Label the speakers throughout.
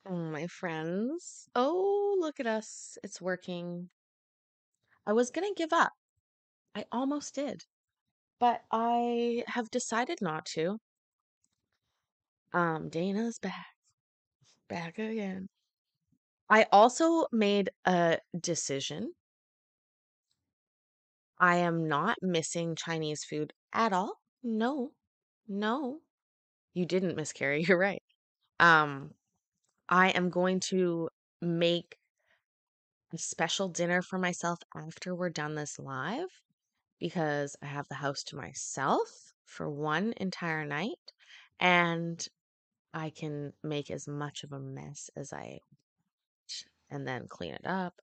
Speaker 1: Oh, my friends. Oh, look at us. It's working. I was gonna give up. I almost did, but I have decided not to. Dana's back again. I also made a decision. I am not missing Chinese food at all. No, no, you didn't miscarry. You're right. Um, I am going to make a special dinner for myself after we're done this live because I have the house to myself for one entire night and I can make as much of a mess as I and then clean it up.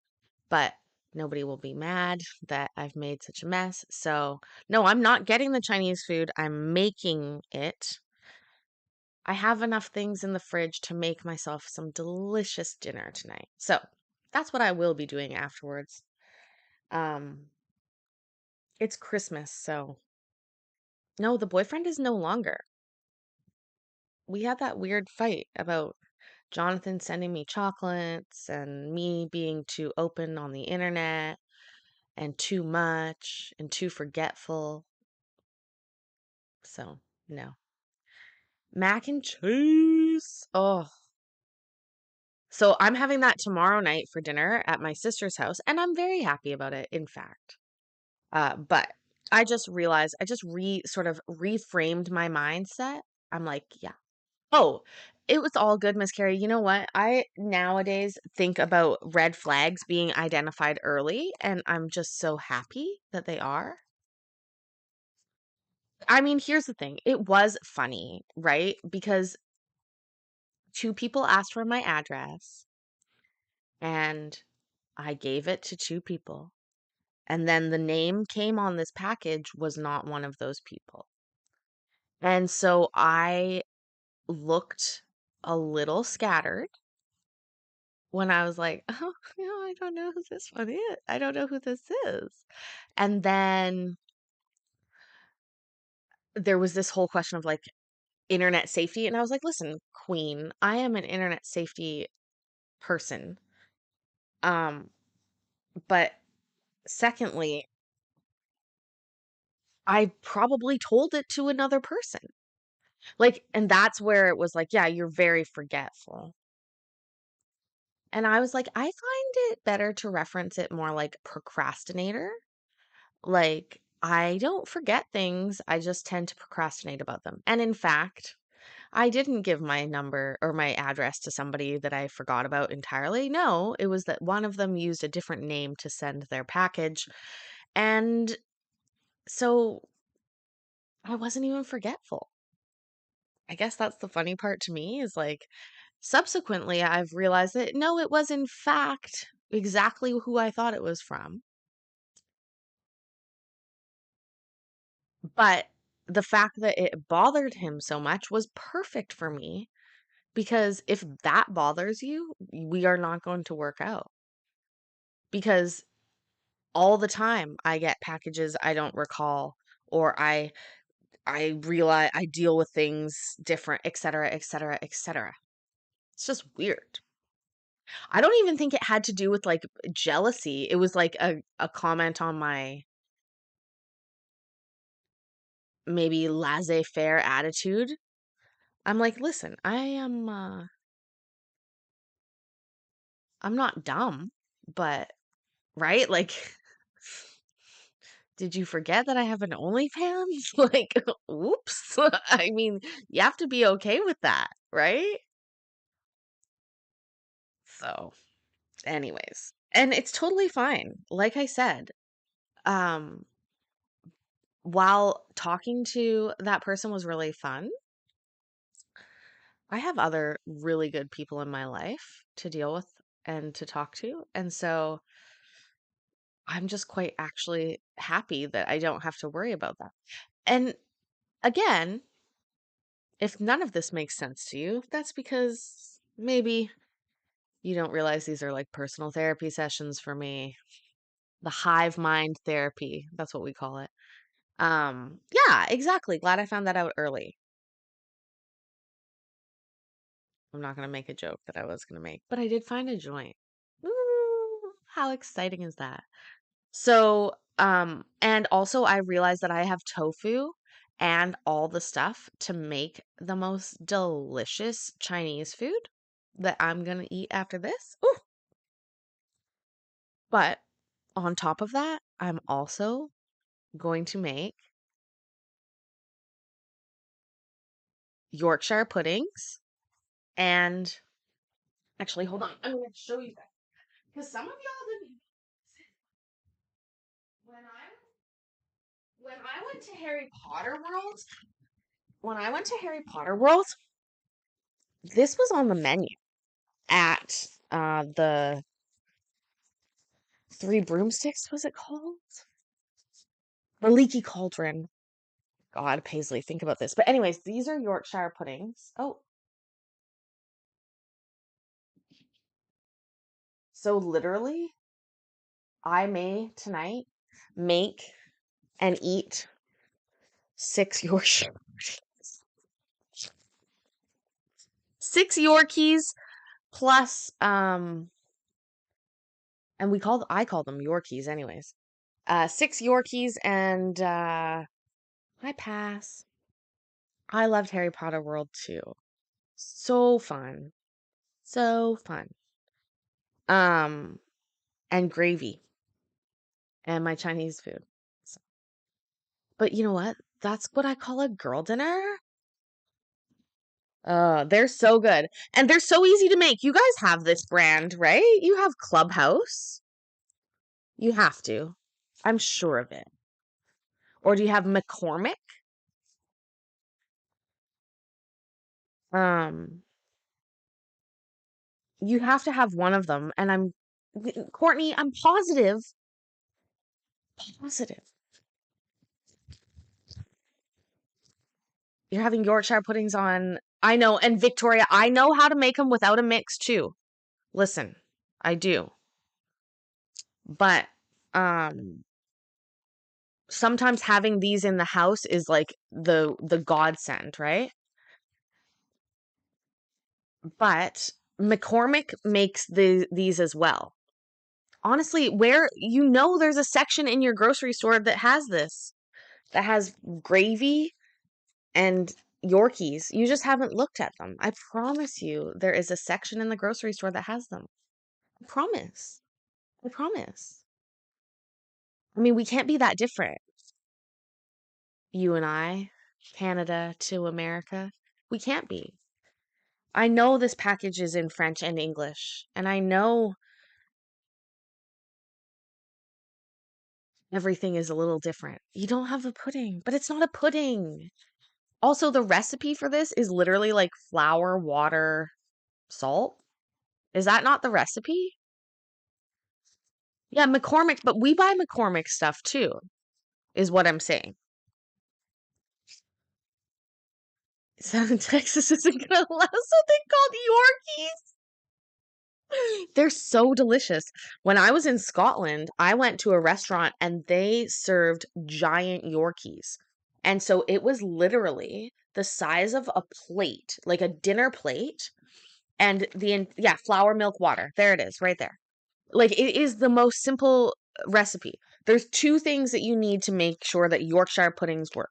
Speaker 1: But nobody will be mad that I've made such a mess. So, no, I'm not getting the Chinese food. I'm making it. I have enough things in the fridge to make myself some delicious dinner tonight. So, that's what I will be doing afterwards. Um, it's Christmas, so no, the boyfriend is no longer. We had that weird fight about Jonathan sending me chocolates and me being too open on the internet and too much and too forgetful. So, no. Mac and cheese. Oh. So, I'm having that tomorrow night for dinner at my sister's house, and I'm very happy about it, in fact. But I just realized I just sort of reframed my mindset. I'm like, yeah. Oh, it was all good, Miss Carrie. You know what? I nowadays think about red flags being identified early, and I'm just so happy that they are. I mean, here's the thing. It was funny, right? Because two people asked for my address, and I gave it to two people. And then the name came on this package was not one of those people. And so I looked a little scattered when I was like, "Oh, I don't know who this one is. I don't know who this is." And then there was this whole question of like internet safety. And I was like, listen, Queen, I am an internet safety person. Um, but secondly, I probably told it to another person. Like, and that's where it was like, yeah, you're very forgetful. And I was like, I find it better to reference it more like procrastinator. Like, I don't forget things, I just tend to procrastinate about them. And in fact, I didn't give my number or my address to somebody that I forgot about entirely. No, it was that one of them used a different name to send their package. And so I wasn't even forgetful. I guess that's the funny part to me is like, subsequently, I've realized that no, it was in fact exactly who I thought it was from. But the fact that it bothered him so much was perfect for me because if that bothers you, we are not going to work out. Because all the time I get packages I don't recall or I realize I deal with things different, etc., etc., etc. It's just weird. I don't even think it had to do with like jealousy. It was like a comment on my maybe laissez-faire attitude. I'm like, listen, I'm not dumb, but right? Like did you forget that I have an OnlyFans? Like, oops. I mean, you have to be okay with that, right? So, anyways, and it's totally fine. Like I said, um, while talking to that person was really fun, I have other really good people in my life to deal with and to talk to. And so I'm just quite actually happy that I don't have to worry about that. And again, if none of this makes sense to you, that's because maybe you don't realize these are like personal therapy sessions for me. The hive mind therapy, that's what we call it. Yeah, exactly. Glad I found that out early. I'm not going to make a joke that I was going to make, but I did find a joint. Ooh, how exciting is that? So, and also I realized that I have tofu and all the stuff to make the most delicious Chinese food that I'm going to eat after this. Ooh. But on top of that, I'm also going to make Yorkshire puddings. And actually, hold on. I'm going to show you guys. Because some of y'all didn't. When I went to Harry Potter World, when I went to Harry Potter World, this was on the menu at the Three Broomsticks, was it called? The Leaky Cauldron. God, Paisley, think about this. But anyways, these are Yorkshire puddings. Oh, so literally, I may tonight make and eat 6 Yorkshire. 6 Yorkies plus and I call them Yorkies anyways. 6 Yorkies and I pass. I loved Harry Potter World too. So fun. So fun. Um and gravy and my Chinese food. So- But you know what? That's what I call a girl dinner. They're so good. And they're so easy to make. You guys have this brand, right? You have Clubhouse. You have to. I'm sure of it. Or do you have McCormick? Um, you have to have one of them. And Courtney, I'm positive. You're having Yorkshire puddings on. I know. And Victoria, I know how to make them without a mix too. Listen, I do. But, um, sometimes having these in the house is like the godsend, right? But McCormick makes these as well. Honestly, there's a section in your grocery store that has this, that has gravy and Yorkies. You just haven't looked at them. I promise you, there is a section in the grocery store that has them. I promise. I promise. I mean, we can't be that different. You and I, Canada to America. We can't be. I know this package is in French and English, and I know everything is a little different. You don't have a pudding, but it's not a pudding. Also, the recipe for this is literally like flour, water, salt. Is that not the recipe? Yeah, McCormick, but we buy McCormick stuff too, is what I'm saying. Southern Texas isn't gonna allow something called Yorkies. They're so delicious. When I was in Scotland, I went to a restaurant and they served giant Yorkies. And so it was literally the size of a plate, like a dinner plate, and yeah, flour, milk, water. There it is, right there. Like it is the most simple recipe. There's 2 things that you need to make sure that Yorkshire puddings work.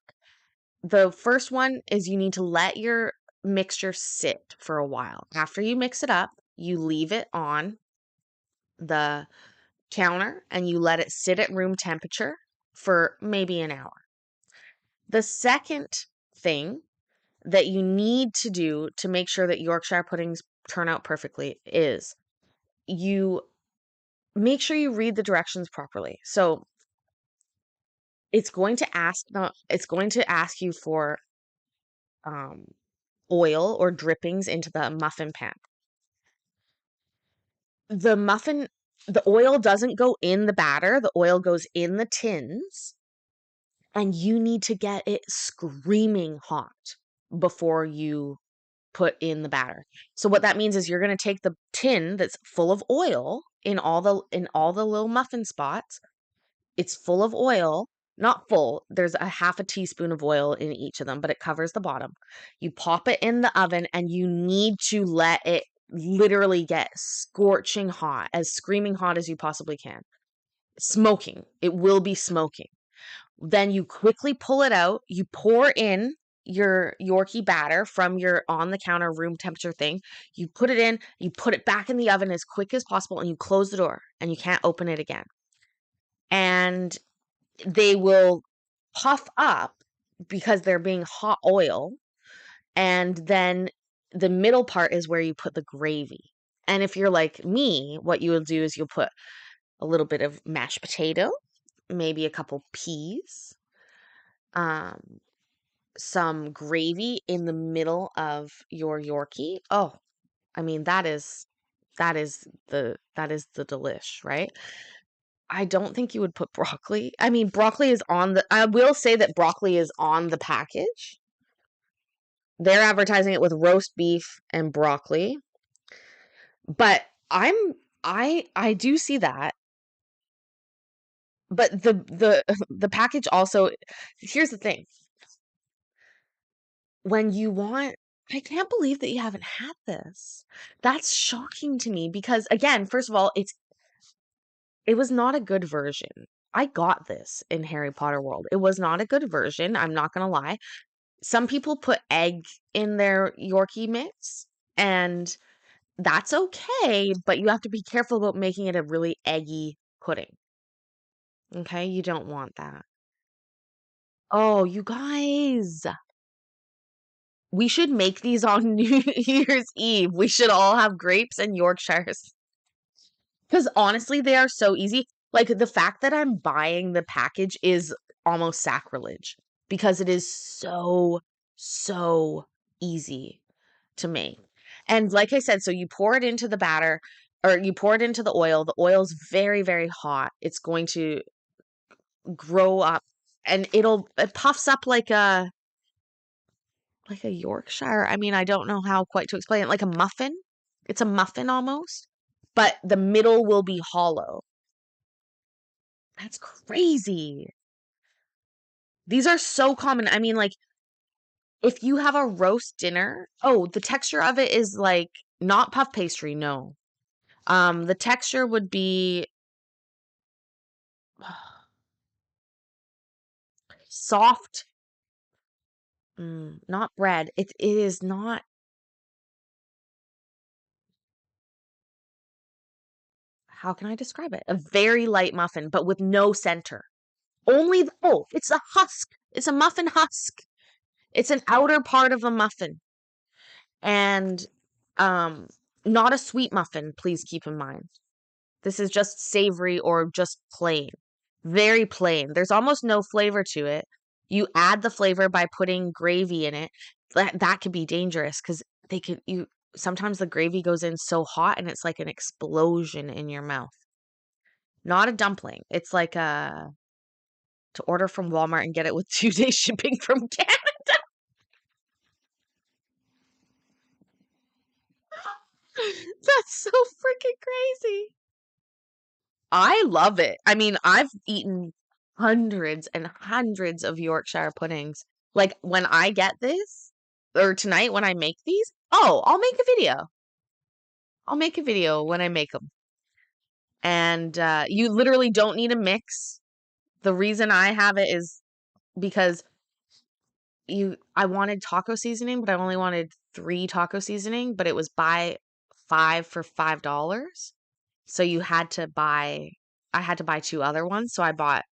Speaker 1: The first one is you need to let your mixture sit for a while. After you mix it up, you leave it on the counter and you let it sit at room temperature for maybe an hour. The second thing that you need to do to make sure that Yorkshire puddings turn out perfectly is you make sure you read the directions properly. So it's going to ask you for um, oil or drippings into the muffin pan. The muffin, the oil doesn't go in the batter, the oil goes in the tins, and you need to get it screaming hot before you put in the batter. So what that means is you're going to take the tin that's full of oil in all the little muffin spots. It's full of oil not full. There's a half a teaspoon of oil in each of them, but it covers the bottom. You pop it in the oven and you need to let it literally get scorching hot, as screaming hot as you possibly can. Smoking. It will be smoking. Then you quickly pull it out. You pour in your Yorkie batter from your on the counter room temperature thing. You put it in, you put it back in the oven as quick as possible, and you close the door and you can't open it again. And they will puff up because they're being hot oil. And then the middle part is where you put the gravy. And if you're like me, what you will do is you'll put a little bit of mashed potato, maybe a couple peas, um, some gravy in the middle of your Yorkie. Oh, I mean that is the delish, right? I don't think you would put broccoli. I mean, broccoli is on the I will say that broccoli is on the package. They're advertising it with roast beef and broccoli. But I do see that. But the the package also, here's the thing. When you want, I can't believe that you haven't had this. That's shocking to me because again, first of all, it was not a good version. I got this in Harry Potter World. It was not a good version, I'm not gonna lie. Some people put egg in their Yorkie mix, and that's okay, but you have to be careful about making it a really eggy pudding. Okay? You don't want that. Oh, you guys, we should make these on New Year's Eve. We should all have grapes and Yorkshires. Because honestly, they are so easy. Like the fact that I'm buying the package is almost sacrilege because it is so, so easy to make. And like I said, so you pour it into the batter or you pour it into the oil. The oil's very, very hot. It's going to grow up and it puffs up like a Yorkshire. I mean, I don't know how quite to explain it. Like a muffin. It's a muffin almost, but the middle will be hollow. That's crazy. These are so common. I mean, like if you have a roast dinner, oh, the texture of it is like not puff pastry, no. The texture would be soft, not bread. It is not, how can I describe it? A very light muffin, but with no center. Only oh, it's a husk. It's a muffin husk. It's an outer part of a muffin. And um not a sweet muffin, please keep in mind. This is just savory or just plain. Very plain. There's almost no flavor to it. You add the flavor by putting gravy in it. That could be dangerous because they could you sometimes the gravy goes in so hot and it's like an explosion in your mouth. Not a dumpling. It's like a to order from Walmart and get it with 2 day shipping from Canada. That's so freaking crazy. I love it. I mean, I've eaten hundreds and hundreds of Yorkshire puddings. Like when I get this, or tonight when I make these, oh, I'll make a video. I'll make a video when I make them. And you literally don't need a mix. The reason I have it is because I wanted taco seasoning, but I only wanted 3 taco seasoning, but it was buy 5 for $5. So I had to buy 2 other ones. So I bought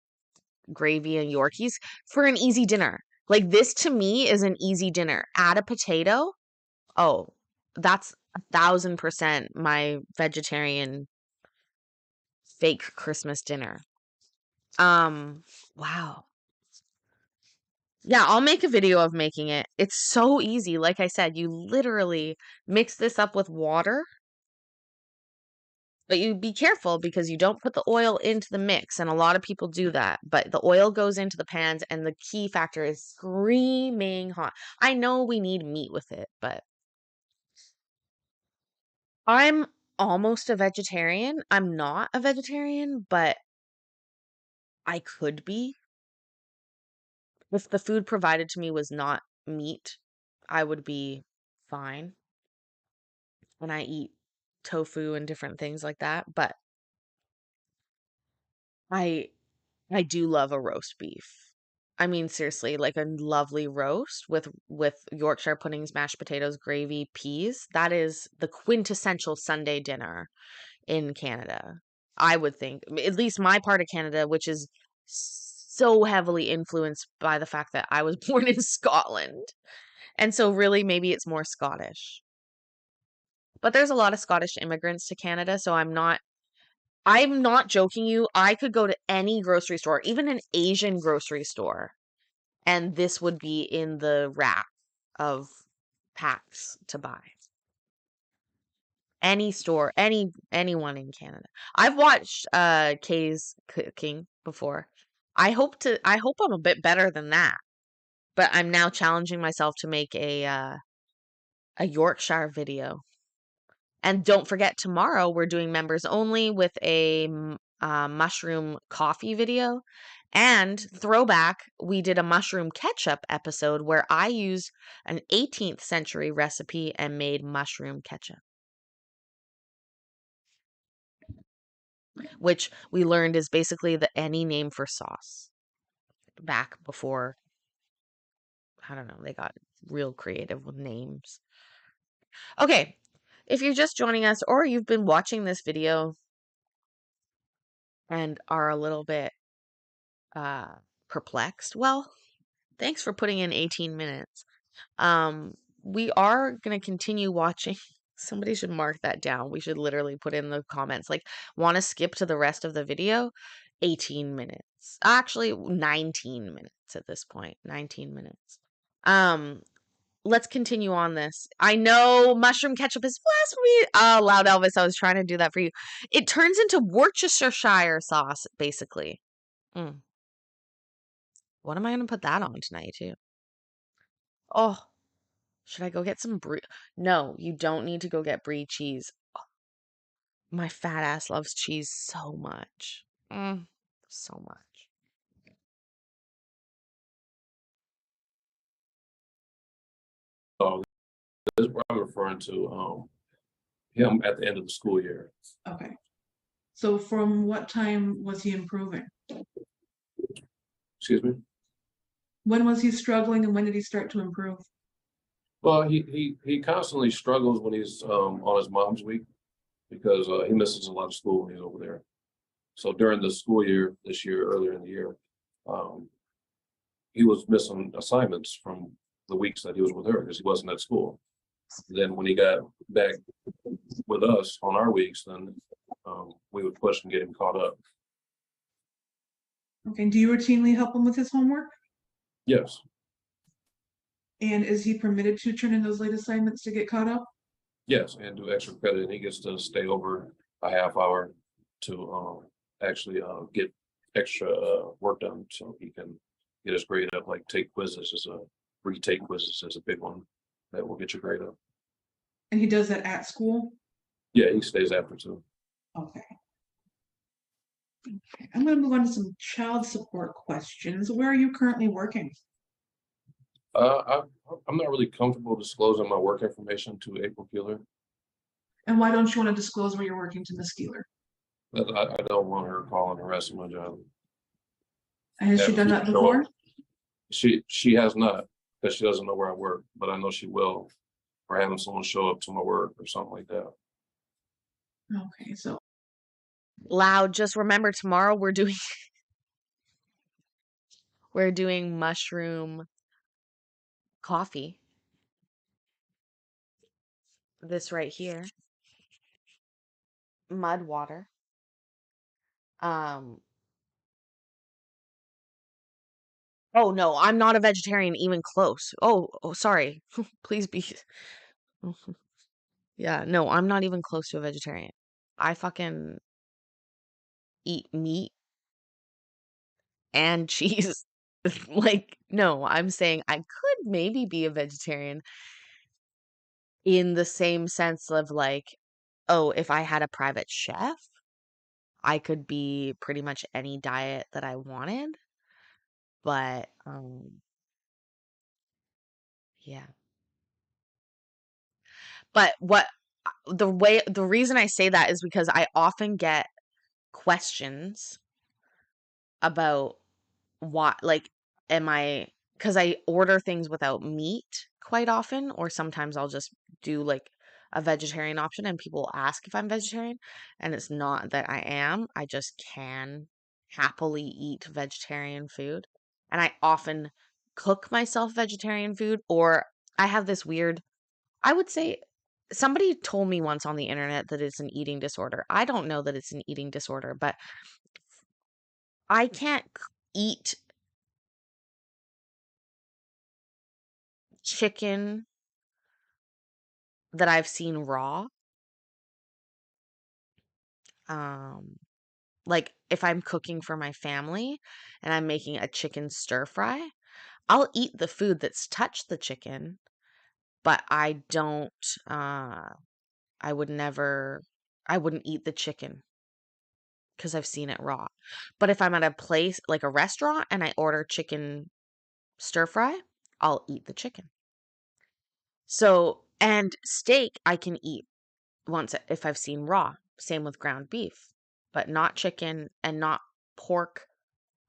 Speaker 1: gravy and Yorkies for an easy dinner. Like this to me is an easy dinner. Add a potato. Oh, that's 1,000% my vegetarian fake Christmas dinner. Um, wow. Yeah, I'll make a video of making it. It's so easy. Like I said, you literally mix this up with water, but you be careful because you don't put the oil into the mix, and a lot of people do that. But the oil goes into the pans, and the key factor is screaming hot. I know we need meat with it, but I'm almost a vegetarian. I'm not a vegetarian, but I could be. If the food provided to me was not meat, I would be fine. And I eat tofu and different things like that, but I I do love a roast beef. I mean, seriously, like a lovely roast with Yorkshire puddings, mashed potatoes, gravy, peas. That is the quintessential Sunday dinner in Canada. I would think, at least my part of Canada, which is so heavily influenced by the fact that I was born in Scotland. And so really maybe it's more Scottish. But there's a lot of Scottish immigrants to Canada, so I'm not joking you. I could go to any grocery store, even an Asian grocery store, and this would be in the rack of packs to buy. Any store, anyone in Canada. I've watched Kay's cooking before. I hope I'm a bit better than that. But I'm now challenging myself to make a Yorkshire video. And don't forget, tomorrow we're doing members only with a mushroom coffee video. And throwback, we did a mushroom ketchup episode where I used an 18th century recipe and made mushroom ketchup, which we learned is basically the any name for sauce back before, I don't know, they got real creative with names. Okay, if you're just joining us or you've been watching this video and are a little bit uh perplexed, well, thanks for putting in 18 minutes. We are going to continue watching. Somebody should mark that down. We should literally put in the comments, like, want to skip to the rest of the video? 18 minutes. Actually, 19 minutes at this point. 19 minutes. Let's continue on this. I know mushroom ketchup is blasphemy. Oh, loud Elvis, I was trying to do that for you. It turns into Worcestershire sauce, basically. What am I going to put that on tonight, too? Oh, should I go get some brie? No, you don't need to go get brie cheese. Oh, my fat ass loves cheese so much. So much.
Speaker 2: Oh, this is what I'm referring to him at the end of the school year.
Speaker 3: Okay. So from what time was he improving?
Speaker 2: Excuse me?
Speaker 3: When was he struggling and when did he start to improve?
Speaker 2: Well, he constantly struggles when he's on his mom's week because he misses a lot of school when he's over there. So during the school year this year, earlier in the year, um, he was missing assignments from the weeks that he was with her because he wasn't at school. Then when he got back with us on our weeks, then we would push and get him caught up.
Speaker 3: Okay, do you routinely help him with his homework?
Speaker 2: Yes.
Speaker 3: And is he permitted to turn in those late assignments to get caught up?
Speaker 2: Yes, and do extra credit, and he gets to stay over a half hour to actually get extra work done, so he can get his grade up. Like take quizzes is a retake quizzes is a big one that will get your grade up.
Speaker 3: And he does that at school?
Speaker 2: Yeah, he stays after too.
Speaker 3: Okay. Okay, I'm going to move on to some child support questions. Where are you currently working?
Speaker 2: I, I'm not really comfortable disclosing my work information to April Keeler.
Speaker 3: And why don't you want to disclose where you're working to Ms. Keeler?
Speaker 2: But I don't want her calling the rest of my job.
Speaker 3: And has she done that before?
Speaker 2: She has not, because she doesn't know where I work, but I know she will, or having someone show up to my work or something like that.
Speaker 3: Okay, so
Speaker 1: Loud, just remember tomorrow we're doing we're doing mushroom coffee. This right here. Mud water. Oh no, I'm not a vegetarian even close. Oh, sorry. Please be. Yeah, no, I'm not even close to a vegetarian. I fucking eat meat and cheese. Like, no, I'm saying I could maybe be a vegetarian in the same sense of like, oh, if I had a private chef, I could be pretty much any diet that I wanted. But yeah. But the reason I say that is because I often get questions about what, like, am I, because I order things without meat quite often, or sometimes I'll just do like a vegetarian option and people ask if I'm vegetarian, and it's not that I am. I just can happily eat vegetarian food. And I often cook myself vegetarian food, or I have this weird, I would say, somebody told me once on the internet that it's an eating disorder. I don't know that it's an eating disorder, but I can't eat chicken that I've seen raw. Um, like if I'm cooking for my family and I'm making a chicken stir fry, I'll eat the food that's touched the chicken, but I don't, I would never, I wouldn't eat the chicken because I've seen it raw. But if I'm at a place like a restaurant and I order chicken stir fry, I'll eat the chicken. So, and steak I can eat once if I've seen raw. Same with ground beef, but not chicken and not pork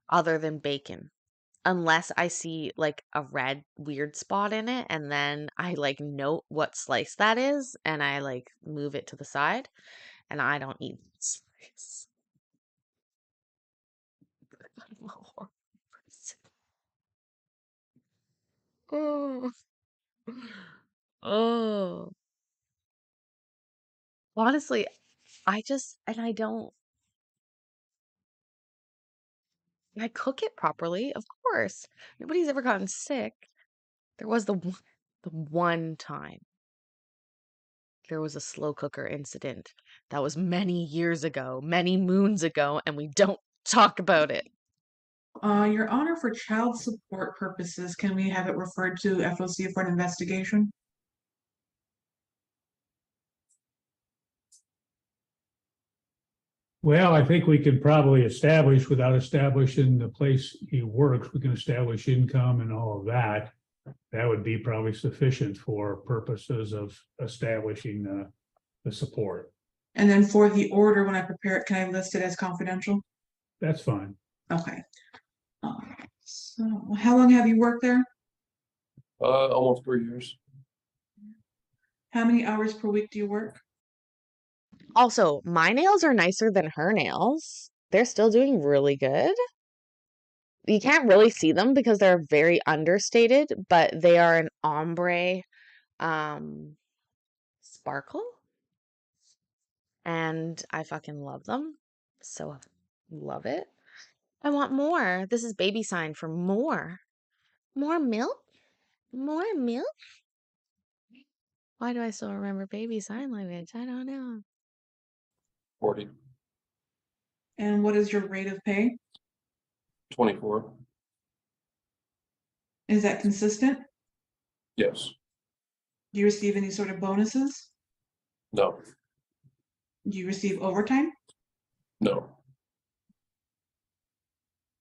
Speaker 1: other than bacon. Unless I see like a red weird spot in it and then I like note what slice that is and I like move it to the side and I don't eat slice. I'm a horrible person. Oh. Oh. Honestly, I don't, I cook it properly, of course. Nobody's ever gotten sick. There was the one time there was a slow cooker incident. That was many years ago, many moons ago, and we don't talk about it.
Speaker 3: Your Honor, for child support purposes, can we have it referred to FOC for an investigation?
Speaker 4: Well, I think we could probably establish, without establishing the place he works, we can establish income and all of that. That would be probably sufficient for purposes of establishing the support.
Speaker 3: And then for the order, when I prepare it, can I list it as confidential?
Speaker 4: That's fine.
Speaker 3: Okay. So how long have you worked there?
Speaker 2: Almost 3 years.
Speaker 3: How many hours per week do you work?
Speaker 1: Also, my nails are nicer than her nails. They're still doing really good. You can't really see them because they're very understated, but they are an ombre um sparkle and I fucking love them. So love it. I want more. This is baby sign for more. More milk? More milk? Why do I still remember baby sign language? I don't know.
Speaker 2: 40,
Speaker 3: And what is your rate of pay?
Speaker 2: 24.
Speaker 3: Is that consistent?
Speaker 2: Yes.
Speaker 3: Do you receive any sort of bonuses?
Speaker 2: No.
Speaker 3: Do you receive overtime?
Speaker 2: No.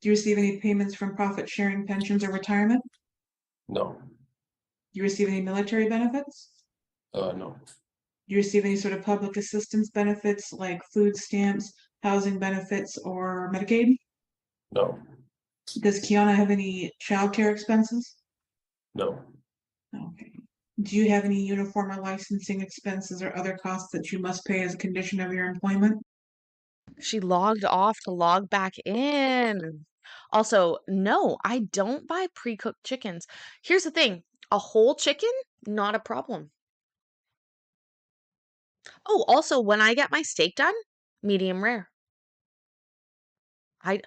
Speaker 3: Do you receive any payments from profit sharing pensions or retirement?
Speaker 2: No.
Speaker 3: Do you receive any military benefits?
Speaker 2: No.
Speaker 3: Do you receive any sort of public assistance benefits like food stamps, housing benefits, or Medicaid?
Speaker 2: No.
Speaker 3: Does Kiana have any childcare expenses?
Speaker 2: No.
Speaker 3: Okay. Do you have any uniform or licensing expenses or other costs that you must pay as a condition of your employment?
Speaker 1: She logged off to log back in. Also, no, I don't buy pre-cooked chickens. Here's the thing, a whole chicken, not a problem. Oh, also, when I get my steak done, medium rare. I,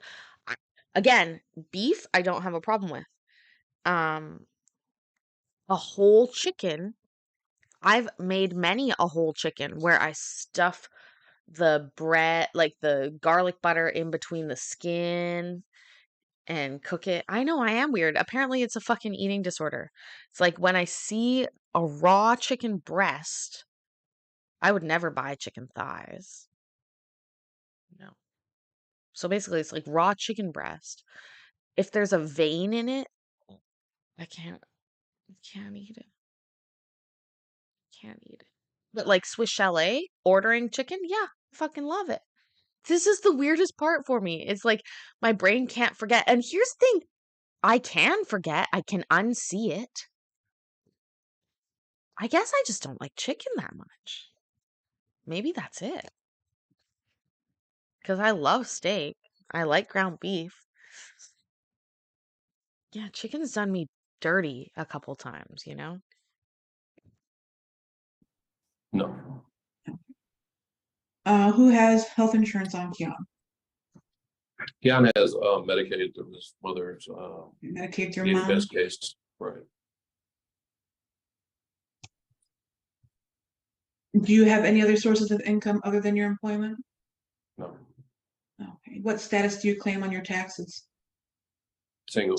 Speaker 1: I again, beef, I don't have a problem with. Um, a whole chicken, I've made many a whole chicken where I stuff the bread, like the garlic butter in between the skin and cook it. I know I am weird. Apparently, it's a fucking eating disorder. It's like when I see a raw chicken breast, I would never buy chicken thighs. No. So basically, it's like raw chicken breast. if there's a vein in it, I can't eat it. Can't eat it. But like Swiss Chalet, ordering chicken, yeah, fucking love it. This is the weirdest part for me. It's like my brain can't forget. And here's the thing, I can forget. I can unsee it. I guess I just don't like chicken that much. Maybe that's it. Because I love steak. I like ground beef. Yeah, chicken's done me dirty a couple times, you know?
Speaker 2: No.
Speaker 3: Who has health insurance on Keon?
Speaker 2: Keon has Medicaid through his mother's
Speaker 3: Medicaid through
Speaker 2: in
Speaker 3: mom?
Speaker 2: best case, right?
Speaker 3: Do you have any other sources of income other than your employment?
Speaker 2: No,
Speaker 3: Okay. What status do you claim on your taxes?
Speaker 2: single.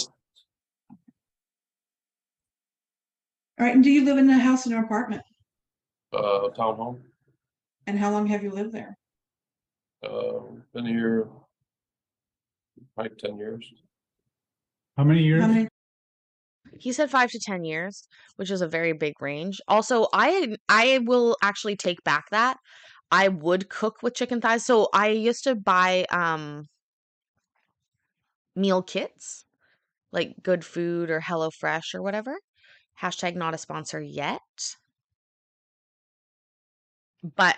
Speaker 3: All right, and do you live in a house or apartment?
Speaker 2: Townhome.
Speaker 3: And how long have you lived there?
Speaker 2: Been here like 10 years.
Speaker 4: How many years?
Speaker 3: How many?
Speaker 1: He said 5 to 10 years, which is a very big range. Also, I will actually take back that. I would cook with chicken thighs. So I used to buy meal kits, like Good Food or HelloFresh or whatever. Hashtag not a sponsor yet. But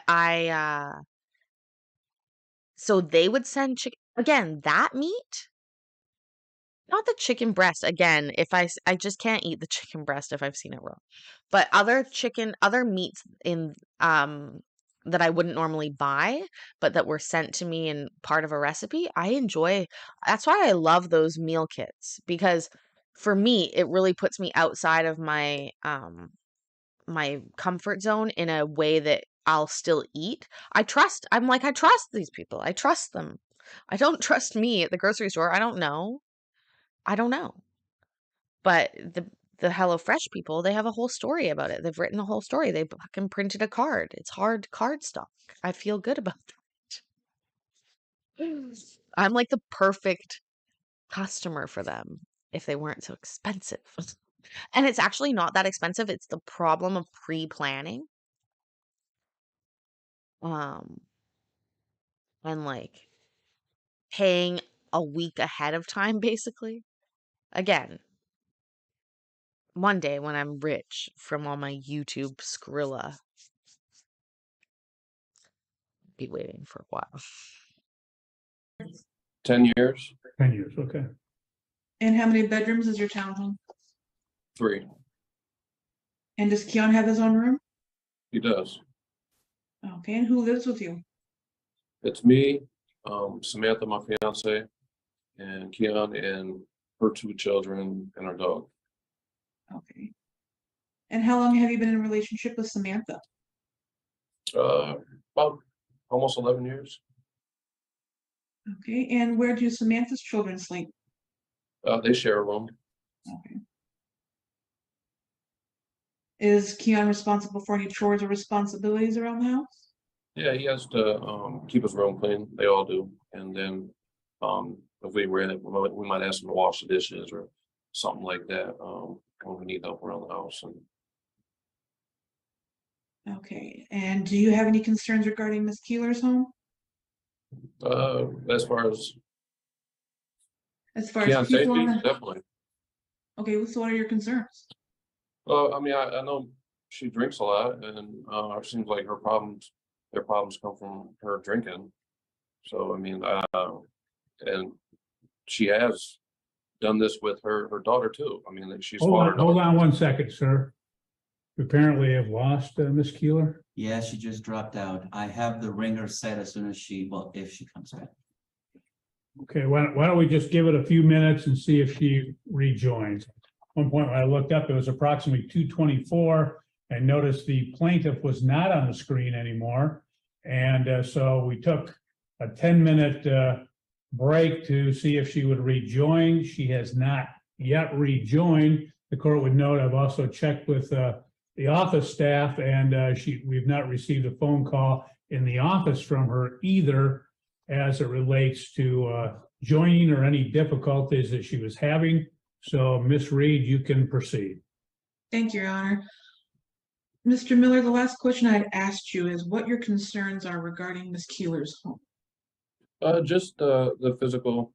Speaker 1: so they would send chicken again, that meat, not the chicken breast. Again, if I just can't eat the chicken breast if I've seen it raw. But other meats in that I wouldn't normally buy, but that were sent to me in part of a recipe, I enjoy. That's why I love those meal kits, because for me, it really puts me outside of my my comfort zone in a way that I'll still eat. I trust these people. I trust them. I don't trust me at the grocery store. I don't know. I don't know. But the HelloFresh people, they have a whole story about it. They've written a whole story. They fucking printed a card. It's hard card stock. I feel good about that. I'm like the perfect customer for them if they weren't so expensive. And it's actually not that expensive. It's the problem of pre-planning. Um, and like paying a week ahead of time, basically. Again, one day when I'm rich from all my YouTube Skrilla, be waiting for a while.
Speaker 2: 10 years,
Speaker 4: 10 years, okay.
Speaker 3: And how many bedrooms is your townhome?
Speaker 2: 3.
Speaker 3: And does Keon have his own room?
Speaker 2: He does.
Speaker 3: Okay, and who lives with you?
Speaker 2: It's me, Samantha, my fiance, and Keon and her 2 children and our dog.
Speaker 3: Okay. And how long have you been in a relationship with Samantha?
Speaker 2: About almost 11 years.
Speaker 3: Okay, and where do Samantha's children sleep?
Speaker 2: They share a room.
Speaker 3: Okay. Is Keon responsible for any chores or responsibilities around the house?
Speaker 2: Yeah, he has to keep his room clean. They all do. And then if we were in it, we might ask him to wash the dishes or something like that when we need help around the house. And
Speaker 3: Okay, and do you have any concerns regarding Miss Keeler's home?
Speaker 2: as far as
Speaker 3: people
Speaker 2: Keon safety,
Speaker 3: on the,
Speaker 2: definitely.
Speaker 3: okay, so what are your concerns?
Speaker 2: Well, I mean, I know she drinks a lot, and it seems like their problems come from her drinking. So I mean, and she has done this with her daughter too. I mean, she's
Speaker 4: Hold on 1 second, sir. You apparently have lost Miss Keeler.
Speaker 5: Yeah, she just dropped out. I have the ringer set as soon as if she comes back.
Speaker 4: Okay, why don't we just give it a few minutes and see if she rejoins. One point when I looked up, it was approximately 2:24 and noticed the plaintiff was not on the screen anymore. And so we took a 10-minute break to see if she would rejoin. She has not yet rejoined. The court would note I've also checked with the office staff, and we've not received a phone call in the office from her either as it relates to joining or any difficulties that she was having. So Ms. Reed, you can proceed.
Speaker 3: Thank you, Your Honor. Mr. Miller, the last question I had asked you is what your concerns are regarding Ms. Keeler's home.
Speaker 2: Just the physical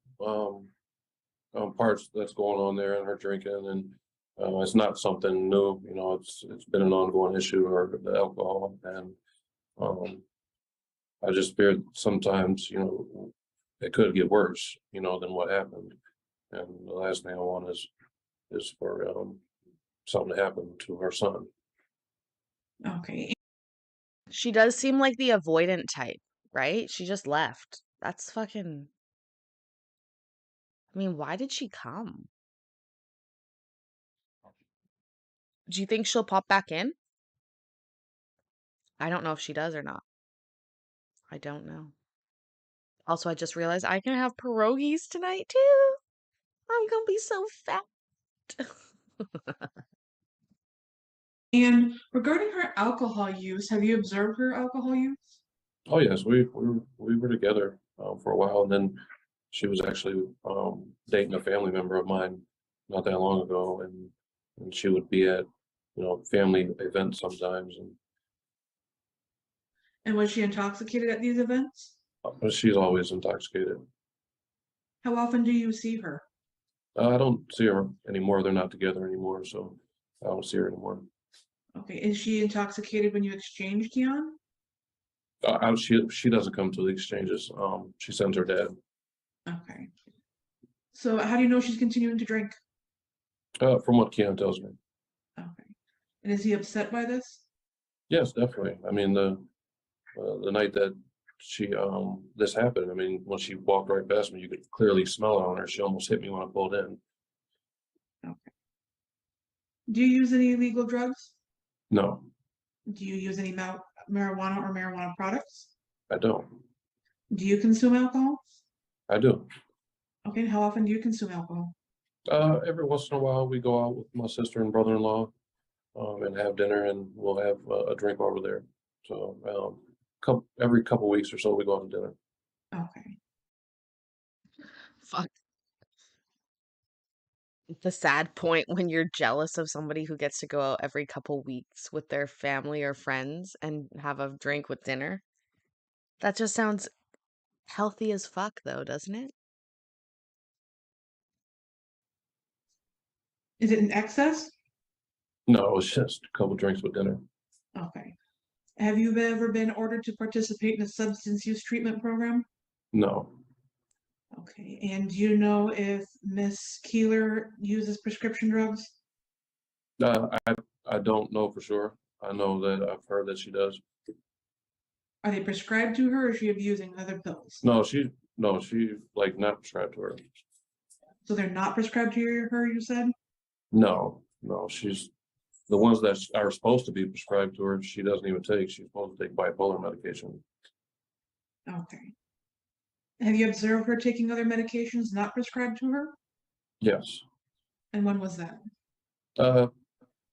Speaker 2: parts that's going on there and her drinking, and it's not something new. You know, it's been an ongoing issue, or the alcohol, and um, I just fear sometimes, you know, it could get worse, you know, than what happened. And the last thing I want is for something to happen to her son.
Speaker 3: Okay.
Speaker 1: She does seem like the avoidant type, right? She just left. That's fucking. I mean, why did she come? Do you think she'll pop back in? I don't know if she does or not. I don't know. Also, I just realized I can have pierogies tonight too. I'm gonna be so fat.
Speaker 3: And regarding her alcohol use, have you observed her alcohol use?
Speaker 2: Oh yes, we were together for a while, and then she was actually dating a family member of mine not that long ago, and she would be at, you know, family events sometimes, and
Speaker 3: And was she intoxicated at these events?
Speaker 2: but she's always intoxicated.
Speaker 3: How often do you see her?
Speaker 2: I don't see her anymore. They're not together anymore, so I don't see her anymore.
Speaker 3: Okay, is she intoxicated when you exchange, Keon?
Speaker 2: She doesn't come to the exchanges. She sends her dad.
Speaker 3: Okay. So how do you know she's continuing to drink?
Speaker 2: From what Keon tells me.
Speaker 3: Okay. And is he upset by this?
Speaker 2: Yes, definitely. I mean, the night that she this happened, I mean, when she walked right past me, you could clearly smell it on her. She almost hit me when I pulled in.
Speaker 3: Okay. Do you use any illegal drugs?
Speaker 2: No,
Speaker 3: Do you use any marijuana or marijuana products?
Speaker 2: I don't.
Speaker 3: Do you consume alcohol?
Speaker 2: I do.
Speaker 3: Okay, and how often do you consume alcohol?
Speaker 2: Every once in a while, we go out with my sister and brother-in-law and have dinner, and we'll have a drink over there. So every couple weeks or so, we go out to dinner.
Speaker 3: Okay.
Speaker 1: Fuck. The sad point when you're jealous of somebody who gets to go out every couple weeks with their family or friends and have a drink with dinner. That just sounds healthy as fuck, though, doesn't it?
Speaker 3: Is it in excess?
Speaker 2: No, it's just a couple drinks with dinner.
Speaker 3: Okay. Have you ever been ordered to participate in a substance use treatment program?
Speaker 2: No,
Speaker 3: Okay, and do you know if Miss Keeler uses prescription drugs?
Speaker 2: I don't know for sure. I know that I've heard that she does.
Speaker 3: Are they prescribed to her or is she abusing other pills?
Speaker 2: No, she like not prescribed to her.
Speaker 3: So they're not prescribed to her, you said?
Speaker 2: No, she's the ones that are supposed to be prescribed to her. She doesn't even take. She's supposed to take bipolar medication.
Speaker 3: Okay. Have you observed her taking other medications not prescribed to her?
Speaker 2: Yes,
Speaker 3: And when was that?
Speaker 2: uh,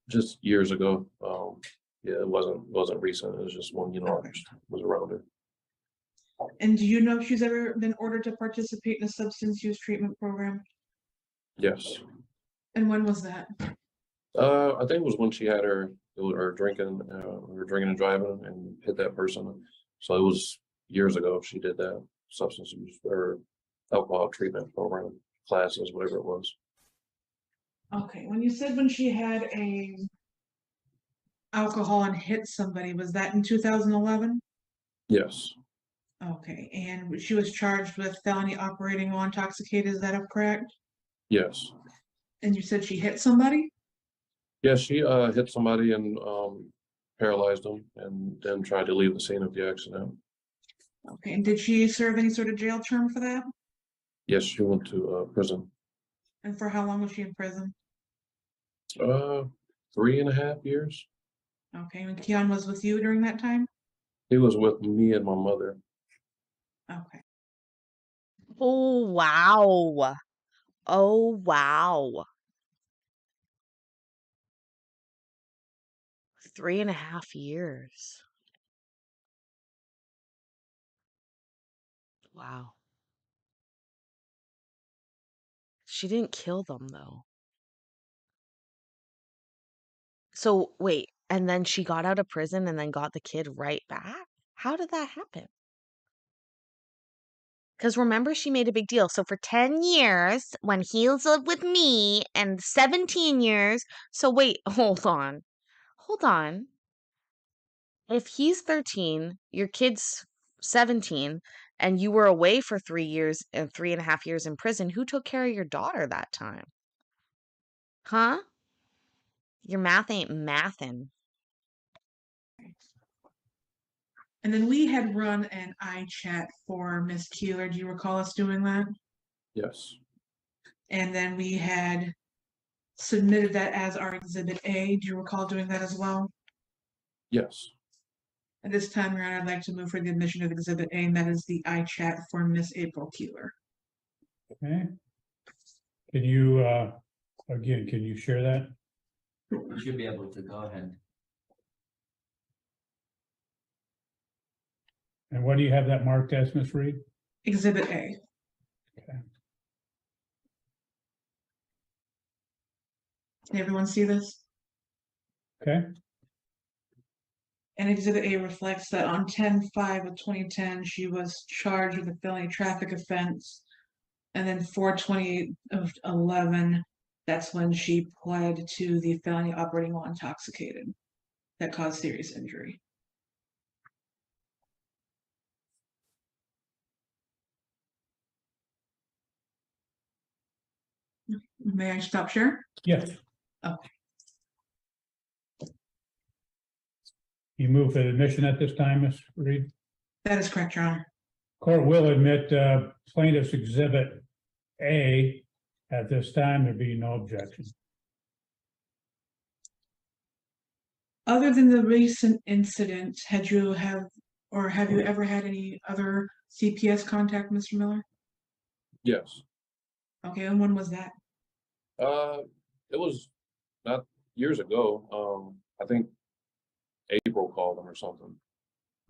Speaker 2: just years ago. Yeah, it wasn't recent. It was just when, you know,
Speaker 3: Okay.
Speaker 2: I was around her.
Speaker 3: And do you know if she's ever been ordered to participate in a substance use treatment program?
Speaker 2: Yes,
Speaker 3: And when was that?
Speaker 2: I think it was when she had her drinking, her drinking and driving, and hit that person. So it was years ago. She did that substance use or alcohol treatment program classes, whatever it was.
Speaker 3: Okay, when you said when she had a alcohol and hit somebody, was that in 2011?
Speaker 2: Yes,
Speaker 3: Okay, and she was charged with felony operating while intoxicated, is that correct?
Speaker 2: yes.
Speaker 3: And you said she hit somebody?
Speaker 2: Yeah, she hit somebody and paralyzed them and then tried to leave the scene of the accident.
Speaker 3: Okay, and did she serve any sort of jail term for that?
Speaker 2: Yes, she went to prison.
Speaker 3: And for how long was she in prison?
Speaker 2: Uh 3.5 years.
Speaker 3: Okay, and Keon was with you during that time?
Speaker 2: He was with me and my mother.
Speaker 3: Okay.
Speaker 1: Oh, wow. Oh, wow. 3.5 years. Wow. She didn't kill them though. So wait, and then she got out of prison and then got the kid right back? How did that happen? Because remember, she made a big deal. So for 10 years, when he's lived with me, and 17 years. So wait, hold on. Hold on. If he's 13, your kid's 17, and you were away for 3 years and 3.5 years in prison, who took care of your daughter that time? Huh? Your math ain't mathin'.
Speaker 3: And then we had run an iChat for Miss Keeler. Do you recall us doing that?
Speaker 2: Yes,
Speaker 3: And then we had submitted that as our Exhibit A. Do you recall doing that as well?
Speaker 2: yes.
Speaker 3: At this time, Your Honor, I'd like to move for the admission of Exhibit A, and that is the iChat for Miss April Keeler.
Speaker 4: Okay. Can you, again, can you share that?
Speaker 5: You should be able to go ahead.
Speaker 4: And what do you have that marked as, Ms. Reed?
Speaker 3: Exhibit A.
Speaker 4: Okay.
Speaker 3: Can everyone see this?
Speaker 4: Okay,
Speaker 3: And Exhibit A reflects that on 10/5 of 2010, she was charged with a felony traffic offense. And then 4/28 of 11, that's when she pled to the felony operating while intoxicated that caused serious injury. May I stop share?
Speaker 4: yes.
Speaker 3: Okay.
Speaker 4: You move for admission at this time, Ms. Reed?
Speaker 3: That is correct, Your Honor.
Speaker 4: Court will admit plaintiff's exhibit A at this time. There be no objection.
Speaker 3: Other than the recent incident, have you ever had any other CPS contact, Mr. Miller?
Speaker 2: Yes.
Speaker 3: Okay, and when was that?
Speaker 2: It was not years ago. I think April called them or something.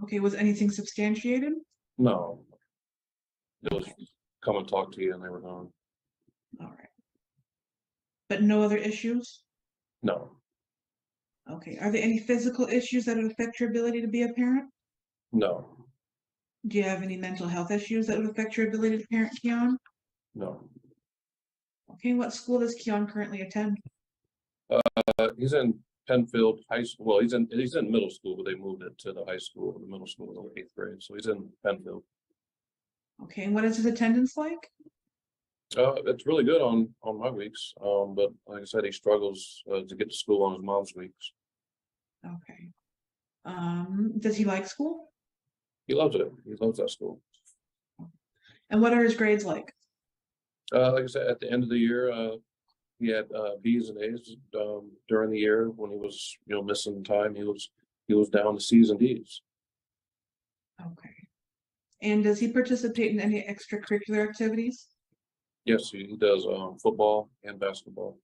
Speaker 3: Okay, was anything substantiated?
Speaker 2: No, it was
Speaker 3: Okay,
Speaker 2: come and talk to you and they were gone.
Speaker 3: all right. But no other issues?
Speaker 2: No,
Speaker 3: Okay, are there any physical issues that would affect your ability to be a parent?
Speaker 2: no,
Speaker 3: Do you have any mental health issues that would affect your ability to parent Keon?
Speaker 2: no.
Speaker 3: Okay, what school does Keon currently attend?
Speaker 2: He's in Penfield High School. Well, he's in middle school, but they moved it to the high school. The middle school was only 8th grade, so he's in Penfield.
Speaker 3: Okay, and what is his attendance like?
Speaker 2: It's really good on my weeks. But like I said, he struggles to get to school on his mom's weeks.
Speaker 3: Okay. Does he like school?
Speaker 2: He loves it. He loves that school.
Speaker 3: And what are his grades like?
Speaker 2: Like I said, at the end of the year, he had B's and A's. During the year when he was, missing time, he was down to C's and D's.
Speaker 3: Okay. And does he participate in any extracurricular activities?
Speaker 2: Yes, he does football and basketball.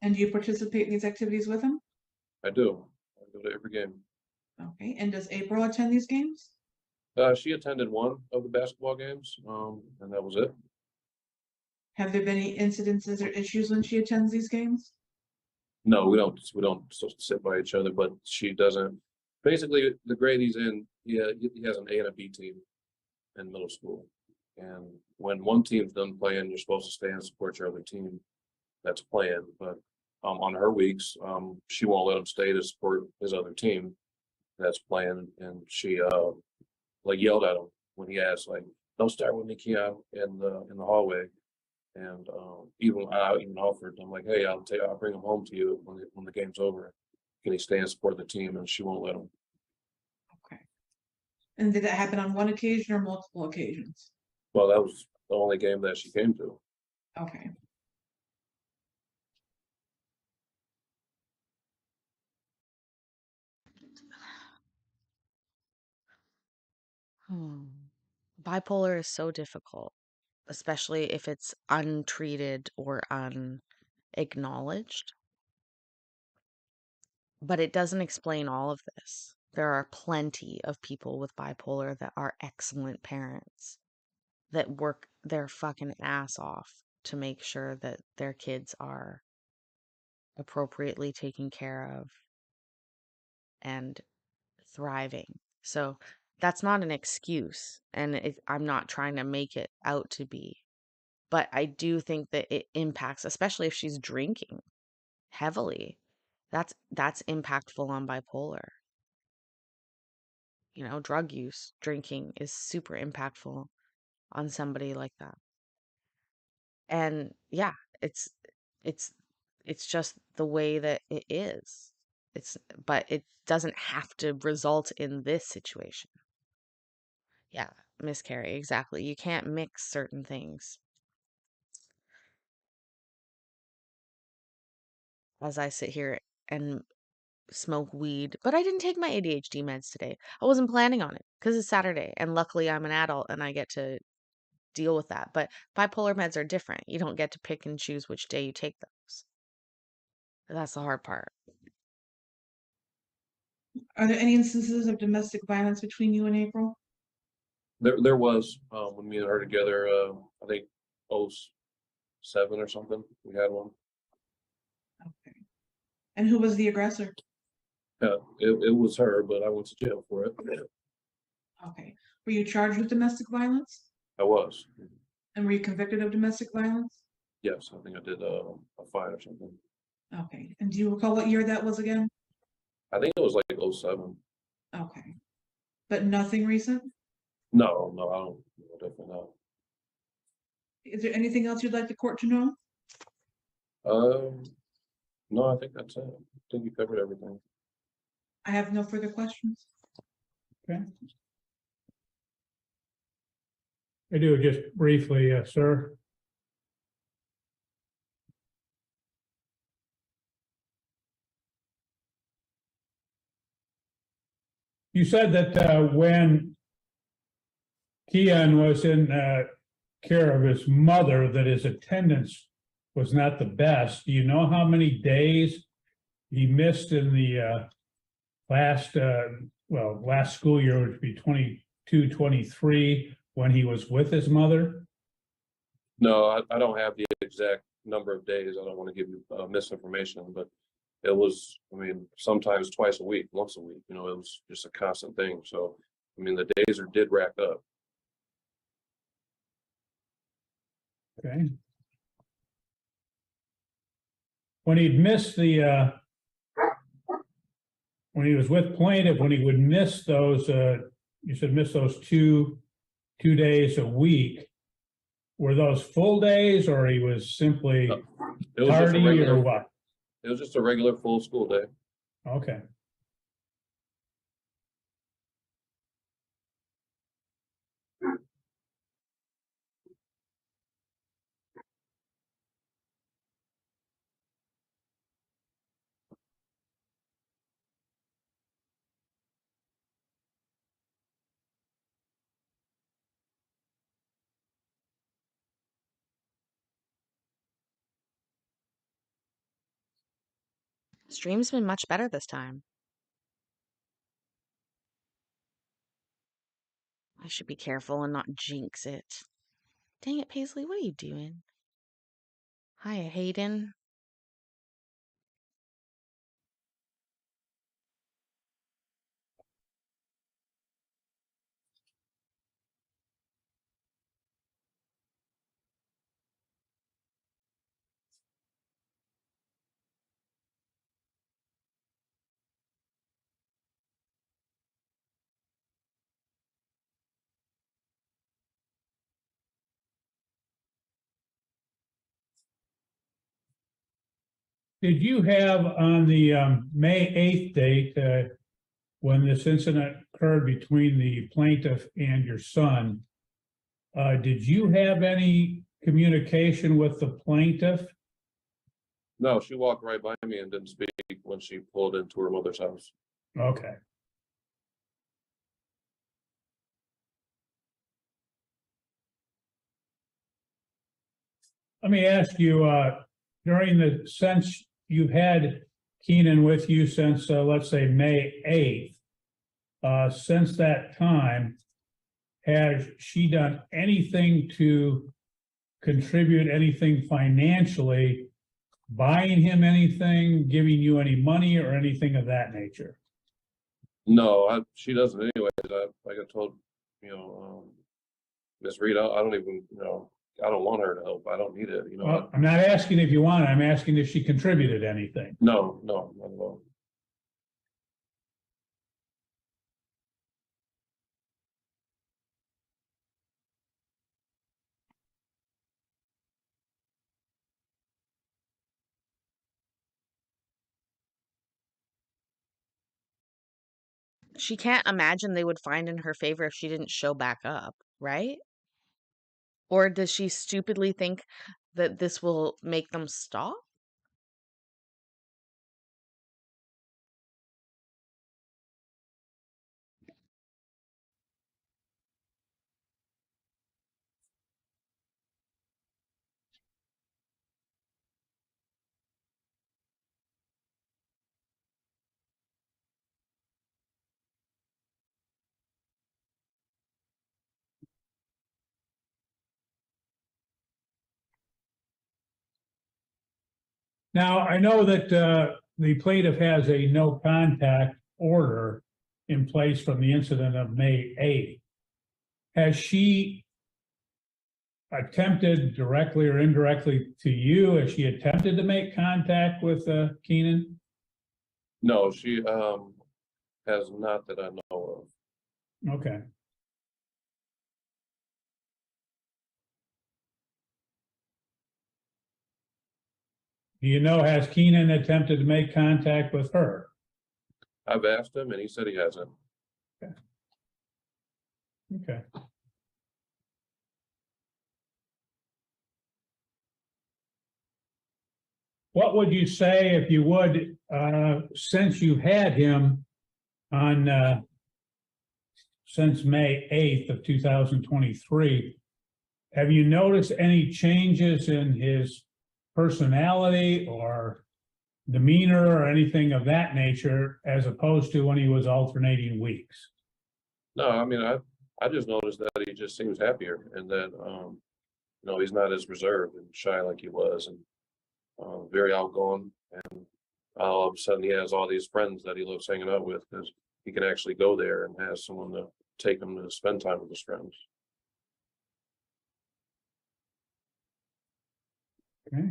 Speaker 3: And do you participate in these activities with him?
Speaker 2: I do. I go to every game.
Speaker 3: Okay, and does April attend these games?
Speaker 2: She attended one of the basketball games, and that was it.
Speaker 3: Have there been any incidences or issues when she attends these games?
Speaker 2: No, we don't. We don't sit by each other, but she doesn't. Basically, the grade he's in, he has an A and a B team in middle school, and when one team's done playing, you're supposed to stay and support your other team that's playing. But on her weeks, she won't let him stay to support his other team that's playing, and she like yelled at him when he asked, like, "Don't start with me, Keon," in the hallway. And I even offered, I'm like, "Hey, I'll bring him home to you when the game's over. Can he stay and support the team?" And she won't let him.
Speaker 3: Okay. And did that happen on one occasion or multiple occasions?
Speaker 2: Well, that was the only game that she came to.
Speaker 3: Okay.
Speaker 1: Bipolar is so difficult, especially if it's untreated or unacknowledged. But it doesn't explain all of this. There are plenty of people with bipolar that are excellent parents that work their fucking ass off to make sure that their kids are appropriately taken care of and thriving. So that's not an excuse, and I'm not trying to make it out to be. But I do think that it impacts, especially if she's drinking heavily. That's impactful on bipolar. You know, drug use, drinking is super impactful on somebody like that. And yeah, it's it's it's just the way that it is. But it doesn't have to result in this situation. Yeah, miscarry, exactly. You can't mix certain things. As I sit here and smoke weed, but I didn't take my ADHD meds today. I wasn't planning on it because it's Saturday, and luckily I'm an adult and I get to deal with that. But bipolar meds are different. You don't get to pick and choose which day you take those. That's the hard part.
Speaker 3: Are there any instances of domestic violence between you and April?
Speaker 2: There was, when me and her together, I think 07 or something, we had one.
Speaker 3: Okay. And who was the aggressor?
Speaker 2: It was her, but I went to jail for it.
Speaker 3: Okay. Were you charged with domestic violence?
Speaker 2: I was.
Speaker 3: And were you convicted of domestic violence?
Speaker 2: Yes, I think I did a fine or something.
Speaker 3: Okay. And do you recall what year that was again?
Speaker 2: I think it was like 07.
Speaker 3: Okay. But nothing recent?
Speaker 2: No, I don't, definitely not.
Speaker 3: Is there anything else you'd like the court to know?
Speaker 2: No, I think that's it. I think you covered everything.
Speaker 3: I have no further questions.
Speaker 4: Okay. I do, just briefly, sir. You said that when Keon was in care of his mother, that his attendance was not the best. Do you know how many days he missed in the last school year, which would be 22-23, when he was with his mother?
Speaker 2: No, I don't have the exact number of days. I don't want to give you misinformation, but it was, I mean, sometimes twice a week, once a week, it was just a constant thing. So, I mean, the days did rack up.
Speaker 4: Okay. When he'd missed when he was with plaintiff, when he would miss those, you said miss those two days a week, were those full days, or he was simply
Speaker 2: It was just a
Speaker 4: tardy,
Speaker 2: regular,
Speaker 4: or what?
Speaker 2: it was just a regular full school day.
Speaker 4: Okay.
Speaker 1: Stream's been much better this time. I should be careful and not jinx it. Dang it, Paisley, what are you doing? Hi, Hayden.
Speaker 4: Did you have on the May 8th date, when this incident occurred between the plaintiff and your son, did you have any communication with the plaintiff?
Speaker 2: No, she walked right by me and didn't speak when she pulled into her mother's house.
Speaker 4: Okay. Let me ask you, during the since you've had Keenan with you since, let's say, May 8th, since that time, has she done anything to contribute anything financially, buying him anything, giving you any money or anything of that nature?
Speaker 2: No, she doesn't anyways. Like I told, Miss Reed, I don't even, I don't want her to help. I don't need it,
Speaker 4: Well, I'm not asking if you want it. I'm asking if she contributed anything.
Speaker 2: No, not at all.
Speaker 1: She can't imagine they would find in her favor if she didn't show back up, right? Or does she stupidly think that this will make them stop?
Speaker 4: Now, I know that the plaintiff has a no contact order in place from the incident of May 8th. Has she attempted directly or indirectly to you? Has she attempted to make contact with Keenan?
Speaker 2: No, she has not that I know of.
Speaker 4: Okay. Do you know, has Keenan attempted to make contact with her?
Speaker 2: I've asked him and he said he hasn't.
Speaker 4: Okay. What would you say if you would, since you've had him on, since May 8th of 2023, have you noticed any changes in his personality or demeanor or anything of that nature as opposed to when he was alternating weeks?
Speaker 2: No, I mean, I just noticed that he just seems happier and that, he's not as reserved and shy like he was and very outgoing. And all of a sudden he has all these friends that he loves hanging out with because he can actually go there and has someone to take him to spend time with his friends.
Speaker 4: Okay.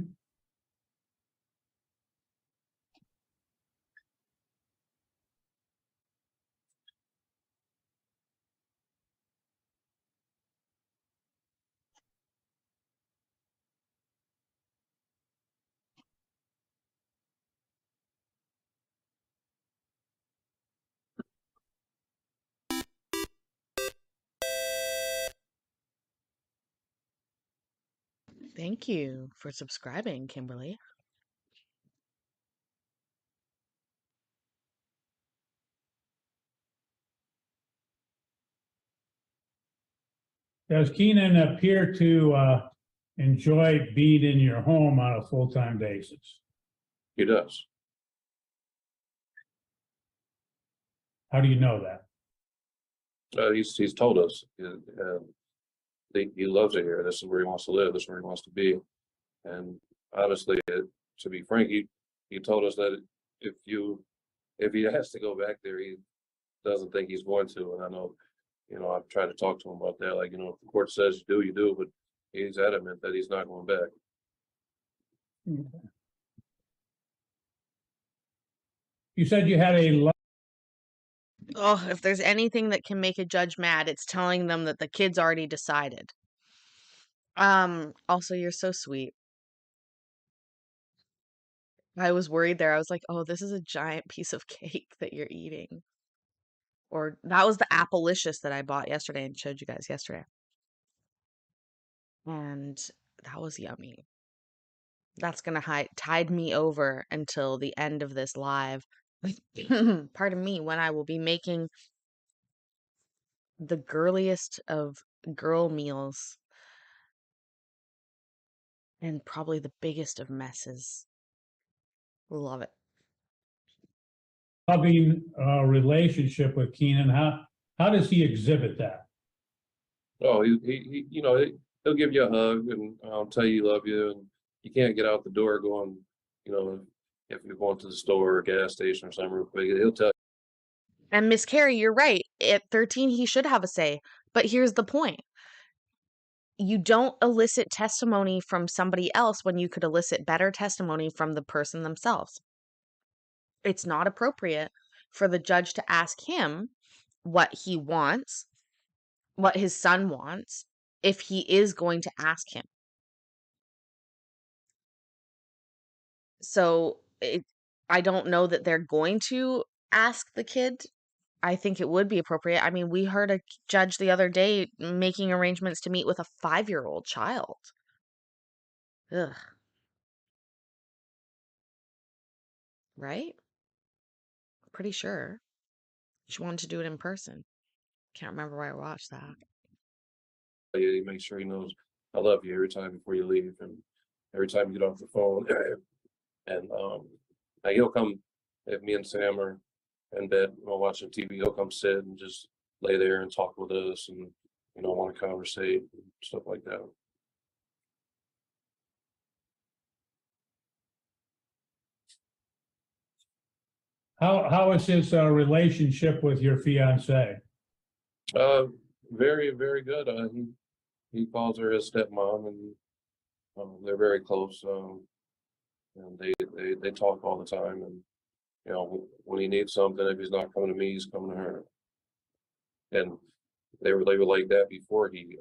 Speaker 1: Thank you for subscribing, Kimberly.
Speaker 4: Does Keenan appear to enjoy being in your home on a full-time basis?
Speaker 2: He does.
Speaker 4: How do you know that?
Speaker 2: He's told us he loves it here. This is where he wants to live. This is where he wants to be. And honestly, to be frank, he told us that if he has to go back there, he doesn't think he's going to. And I know, I've tried to talk to him about that. Like, if the court says you do, you do. But he's adamant that he's not going back.
Speaker 4: Okay. You said you had
Speaker 1: Oh, if there's anything that can make a judge mad, it's telling them that the kid's already decided. Also, you're so sweet. I was worried there. I was like, oh, this is a giant piece of cake that you're eating. Or that was the Applicious that I bought yesterday and showed you guys yesterday. And that was yummy. That's gonna tide me over until the end of this live. Pardon me, when I will be making the girliest of girl meals and probably the biggest of messes. Love it.
Speaker 4: loving relationship with Keenan. How does he exhibit that?
Speaker 2: Oh, he he'll give you a hug and tell you he love you, and you can't get out the door going, you know, if you're going to the store or gas station or something real quick, he'll tell
Speaker 1: And Miss Carrie, you're right. At 13, he should have a say. But here's the point. You don't elicit testimony from somebody else when you could elicit better testimony from the person themselves. It's not appropriate for the judge to ask him what he wants, what his son wants, if he is going to ask him. So I don't know that they're going to ask the kid. I think it would be appropriate. I mean, we heard a judge the other day making arrangements to meet with a 5-year-old child. Ugh. Right? Pretty sure. She wanted to do it in person. Can't remember where I watched that.
Speaker 2: you, make sure he knows I love you every time before you leave, and every time you get off the phone. And like he'll come if me and Sam are in bed while watching TV. He'll come sit and just lay there and talk with us, and want to conversate and stuff like that.
Speaker 4: How is his relationship with your fiance?
Speaker 2: Very, very good. He calls her his stepmom, and they're very close. And they talk all the time, and when he needs something, if he's not coming to me, he's coming to her. And they were like that before he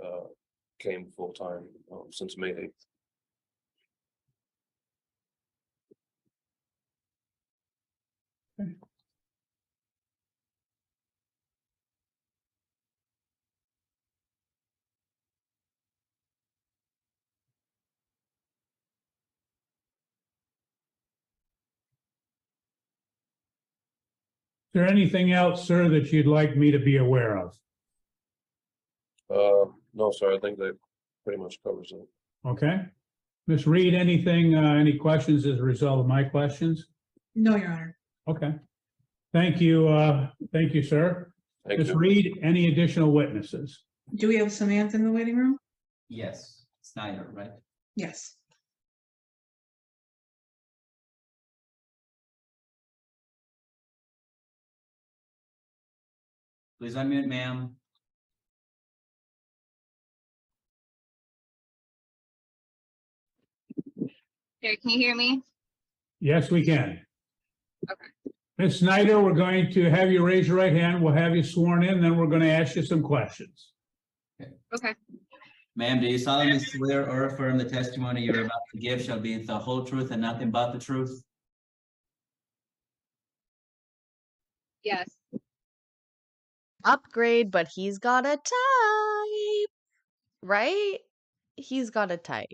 Speaker 2: came full time, since May 8th.
Speaker 4: Is there anything else, sir, that you'd like me to be aware of?
Speaker 2: No, sir, I think that pretty much covers it.
Speaker 4: Okay. Ms. Reed, anything, any questions as a result of my questions?
Speaker 3: No, Your Honor.
Speaker 4: Okay. Thank you, sir.
Speaker 2: Thank
Speaker 4: Ms.
Speaker 2: you.
Speaker 4: Reed, any additional witnesses?
Speaker 3: Do we have Samantha in the waiting room?
Speaker 5: Yes, Snyder, right?
Speaker 3: Yes.
Speaker 5: Please unmute, ma'am.
Speaker 6: Here, can you hear me?
Speaker 4: Yes, we can.
Speaker 6: Okay.
Speaker 4: Ms. Snyder, we're going to have you raise your right hand. We'll have you sworn in, then we're going to ask you some questions.
Speaker 6: Okay.
Speaker 5: Ma'am, do you solemnly swear or affirm the testimony you're about to give shall be the whole truth and nothing but the truth?
Speaker 6: Yes.
Speaker 1: Upgrade, but he's got a type. Right? He's got a type.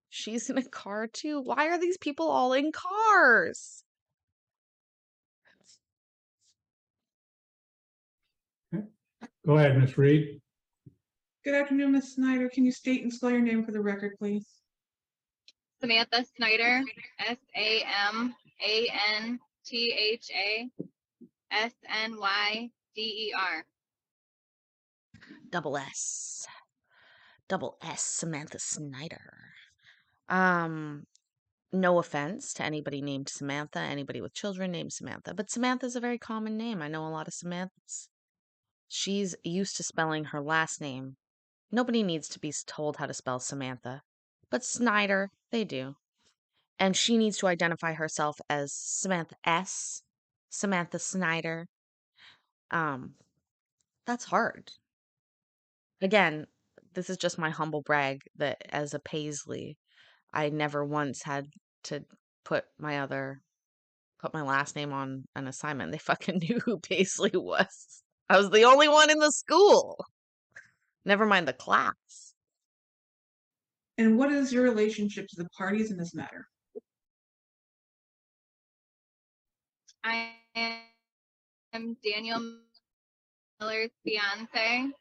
Speaker 1: She's in a car too. Why are these people all in cars?
Speaker 4: Go ahead, Ms. Reed.
Speaker 3: Good afternoon, Ms. Snyder. Can you state and spell your name for the record, please?
Speaker 6: Samantha Snyder, SAMANTHASNYDER.
Speaker 1: Double S. Double S, Samantha Snyder. No offense to anybody named Samantha, anybody with children named Samantha, but Samantha's a very common name. I know a lot of Samanthas. She's used to spelling her last name. Nobody needs to be told how to spell Samantha, but Snyder, they do. And she needs to identify herself as Samantha S., Samantha Snyder. That's hard. Again, this is just my humble brag that as a Paisley, I never once had to put my last name on an assignment. They fucking knew who Paisley was. I was the only one in the school. Never mind the class.
Speaker 3: And what is your relationship to the parties in this matter?
Speaker 6: I am Daniel Miller's fiance, and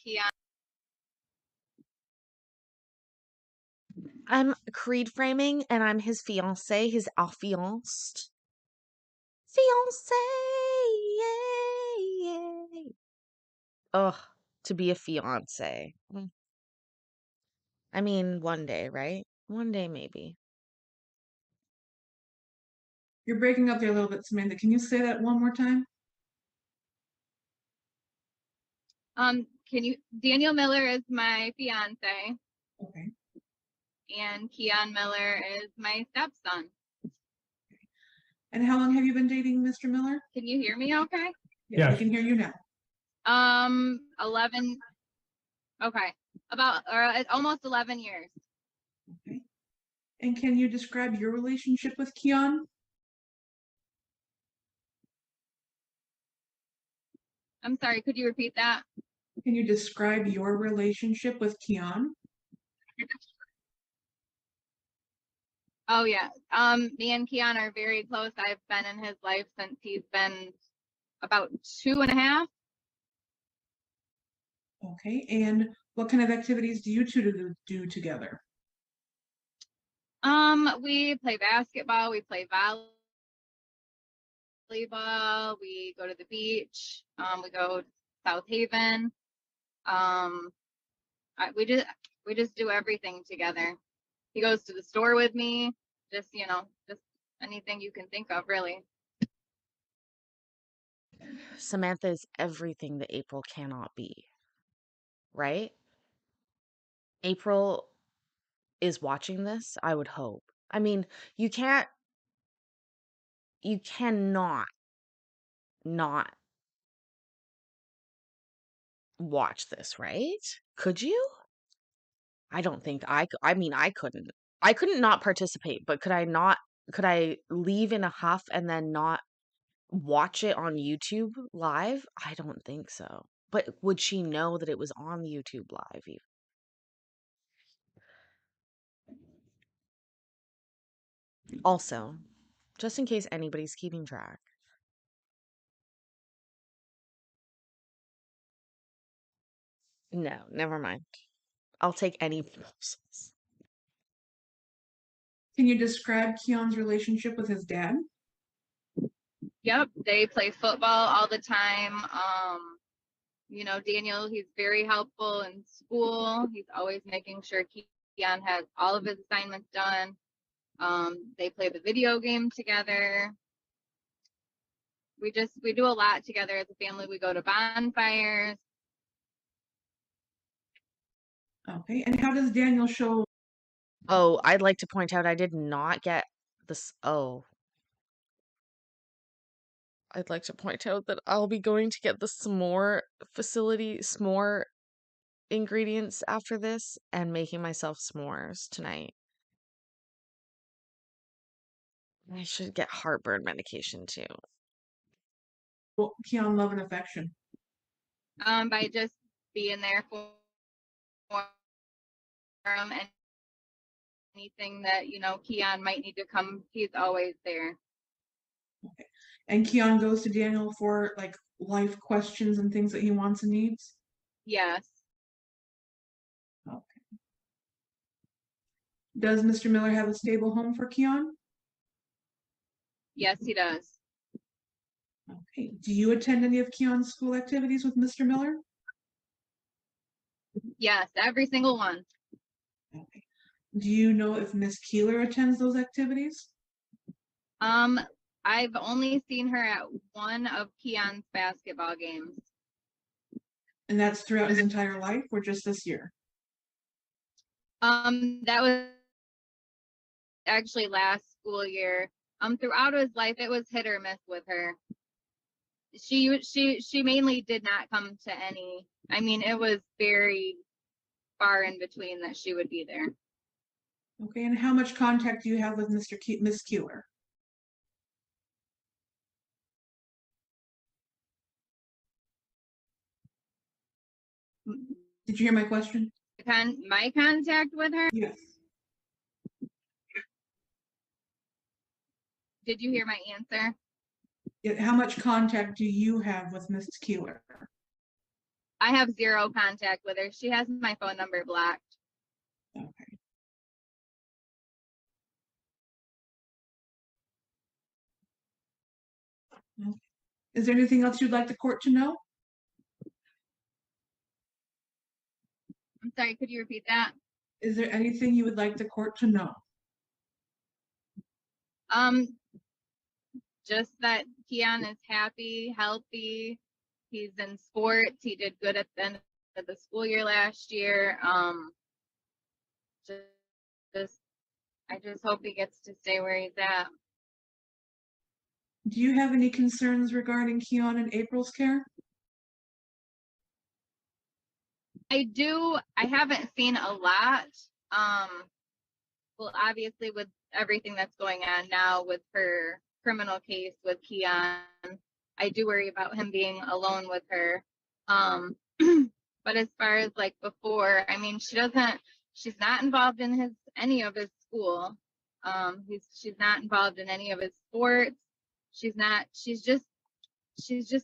Speaker 6: Keon.
Speaker 1: I'm creed framing and I'm his fiance, his affianced. Fiance, yeah. Ugh, to be a fiance. I mean, one day, right? One day, maybe.
Speaker 3: You're breaking up there a little bit, Samantha. Can you say that one more time?
Speaker 6: Daniel Miller is my fiance,
Speaker 3: Okay.
Speaker 6: and Keon Miller is my stepson.
Speaker 3: And how long have you been dating Mr. Miller?
Speaker 6: Can you hear me okay?
Speaker 3: Yes, we
Speaker 4: Yes.
Speaker 3: can hear you now.
Speaker 6: 11, okay, almost 11 years.
Speaker 3: Okay. And can you describe your relationship with Keon?
Speaker 6: I'm sorry, could you repeat that?
Speaker 3: Can you describe your relationship with Keon?
Speaker 6: Oh yeah. Me and Keon are very close. I've been in his life since he's been about 2.5.
Speaker 3: Okay. And what kind of activities do you two do together?
Speaker 6: We play basketball, we play volleyball, we go to the beach, we go to South Haven. We just do everything together. He goes to the store with me, just anything you can think of, really.
Speaker 1: Samantha is everything that April cannot be, right? April is watching this, I would hope. I mean, you cannot not watch this, right? Could you? I don't think I mean, I couldn't. I couldn't not participate, but could I leave in a huff and then not watch it on YouTube live? I don't think so. But would she know that it was on YouTube live even? Also, just in case anybody's keeping track. No, never mind. I'll take any proposals.
Speaker 3: Can you describe Keon's relationship with his dad?
Speaker 6: Yep, they play football all the time. Daniel, he's very helpful in school. He's always making sure Keon has all of his assignments done. They play the video game together. We do a lot together as a family. We go to bonfires.
Speaker 3: Okay. And how does Daniel show?
Speaker 1: Oh, I'd like to point out I did not get this. Oh, I'd like to point out that I'll be going to get the s'more ingredients after this and making myself s'mores tonight. I should get heartburn medication too.
Speaker 3: Keon love and affection?
Speaker 6: By just being there for him, and anything that Keon might need to come, he's always there.
Speaker 3: Okay. And Keon goes to Daniel for like life questions and things that he wants and needs?
Speaker 6: Yes.
Speaker 3: Okay. Does Mr. Miller have a stable home for Keon?
Speaker 6: Yes, he does.
Speaker 3: Okay. Do you attend any of Keon's school activities with Mr. Miller?
Speaker 6: Yes, every single one.
Speaker 3: Okay. Do you know if Miss Keeler attends those activities?
Speaker 6: I've only seen her at one of Keon's basketball games.
Speaker 3: And that's throughout his entire life or just this year?
Speaker 6: That was actually last school year. Throughout his life, it was hit or miss with her. She mainly did not come to any. I mean, it was very far in between that she would be there.
Speaker 3: Okay, and how much contact do you have with Miss Keeler? Did you hear my question?
Speaker 6: My contact with her?
Speaker 3: Yes.
Speaker 6: Did you hear my answer?
Speaker 3: How much contact do you have with Miss Keeler?
Speaker 6: I have zero contact with her. She has my phone number blocked.
Speaker 3: Okay. Is there anything else you'd like the court to know?
Speaker 6: I'm sorry, could you repeat that?
Speaker 3: Is there anything you would like the court to know?
Speaker 6: Um, just that Keon is happy, healthy. He's in sports. He did good at the end of the school year last year. Just, just I just hope he gets to stay where he's at.
Speaker 3: Do you have any concerns regarding Keon and April's care?
Speaker 6: I do. I haven't seen a lot. Well, obviously with everything that's going on now with her criminal case with Keon, I do worry about him being alone with her. But as far as like before, I mean, she's not involved in any of his school. She's not involved in any of his sports. She's just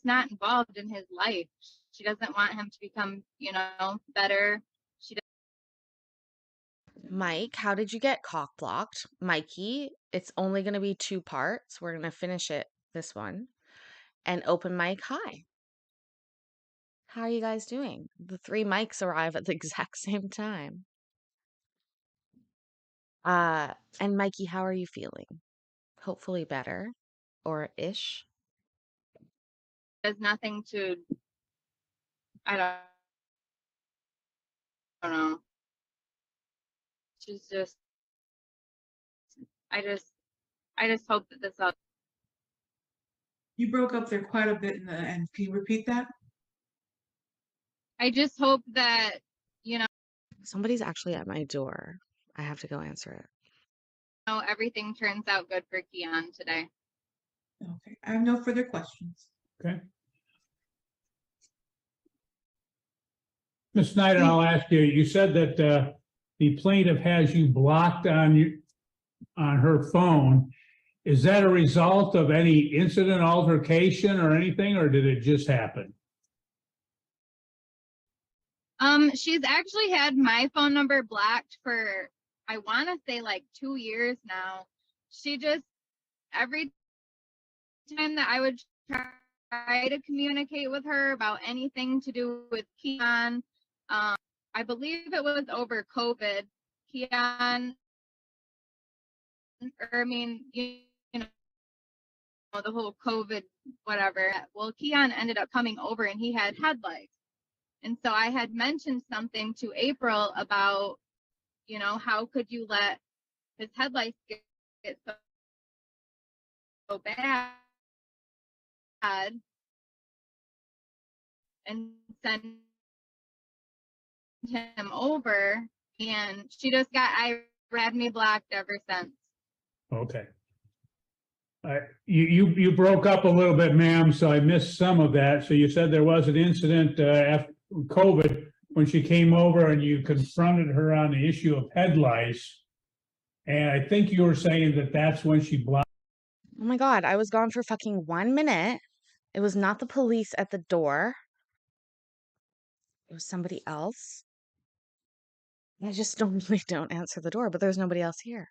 Speaker 6: not involved in his life. She doesn't want him to become, better.
Speaker 1: Mike, how did you get cock blocked? Mikey, it's only going to be 2 parts. We're going to finish it, this one. And open mic, hi. How are you guys doing? The 3 mics arrive at the exact same time. And Mikey, how are you feeling? Hopefully better, or ish.
Speaker 6: There's nothing to, I don't know. She's just, I just hope that this all.
Speaker 3: You broke up there quite a bit in the end. Can you repeat that?
Speaker 6: I just hope that,
Speaker 1: Somebody's actually at my door. I have to go answer it.
Speaker 6: everything turns out good for Keon today.
Speaker 3: Okay, I have no further questions.
Speaker 4: Okay. Ms. Snyder, I'll ask you, you said that the plaintiff has you blocked on her phone. Is that a result of any incident, altercation, or anything, or did it just happen?
Speaker 6: She's actually had my phone number blocked for, I want to say like 2 years now. She just, every time that I would try to communicate with her about anything to do with Keon, I believe it was over COVID. Keon, or I mean, you know, the whole COVID, whatever. Well, Keon ended up coming over and he had head lice. And so I had mentioned something to April about, how could you let his head lice get so bad and send him over. And she just had me blocked ever since.
Speaker 4: Okay. You broke up a little bit, ma'am, so I missed some of that. So you said there was an incident after COVID when she came over and you confronted her on the issue of head lice. And I think you were saying that that's when she blocked.
Speaker 1: Oh my God, I was gone for fucking 1 minute. It was not the police at the door. It was somebody else. I just normally don't answer the door, but there's nobody else here,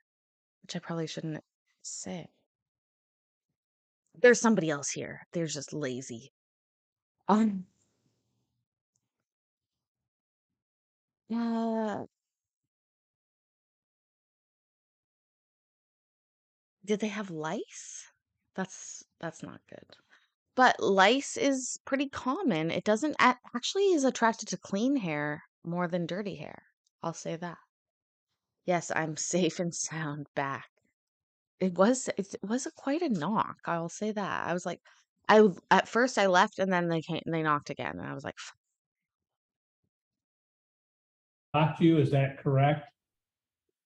Speaker 1: which I probably shouldn't say. There's somebody else here. They're just lazy. Uh, did they have lice? That's not good. But lice is pretty common. It doesn't actually is attracted to clean hair more than dirty hair. I'll say that. Yes, I'm safe and sound back. It was quite a knock. I'll say that. I was like, at first I left and then they knocked again and I was like,
Speaker 4: Blocked you, is that correct?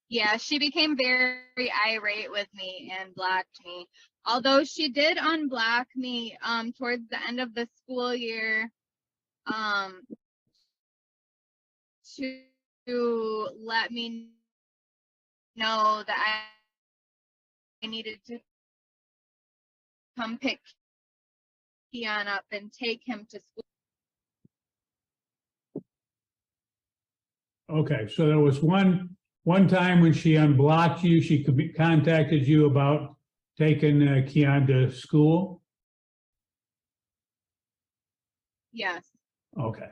Speaker 6: Yeah, she became very irate with me and blocked me. Although she did unblock me towards the end of the school year to let me know that I needed to come pick Keon up and take him to school.
Speaker 4: Okay, so there was one time when she unblocked you, she contacted you about taking Keon to school?
Speaker 6: Yes.
Speaker 4: Okay.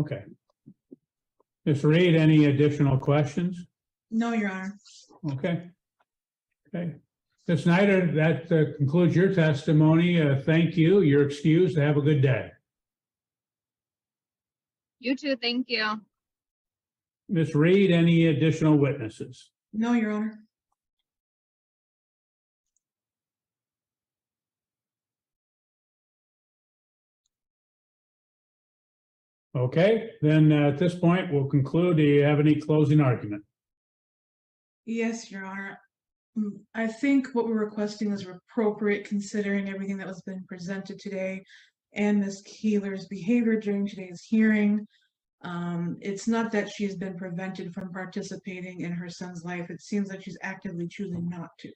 Speaker 4: Okay. Ms. Reed, any additional questions?
Speaker 3: No, Your Honor.
Speaker 4: Okay. Okay. Ms. Snyder, that concludes your testimony. Thank you. You're excused. Have a good day.
Speaker 6: You too, thank you.
Speaker 4: Ms. Reed, any additional witnesses?
Speaker 3: No, Your Honor.
Speaker 4: Okay, then at this point, we'll conclude. Do you have any closing argument?
Speaker 3: Yes, Your Honor. I think what we're requesting is appropriate considering everything that was been presented today and Ms. Keeler's behavior during today's hearing. It's not that she's been prevented from participating in her son's life. It seems like she's actively choosing not to.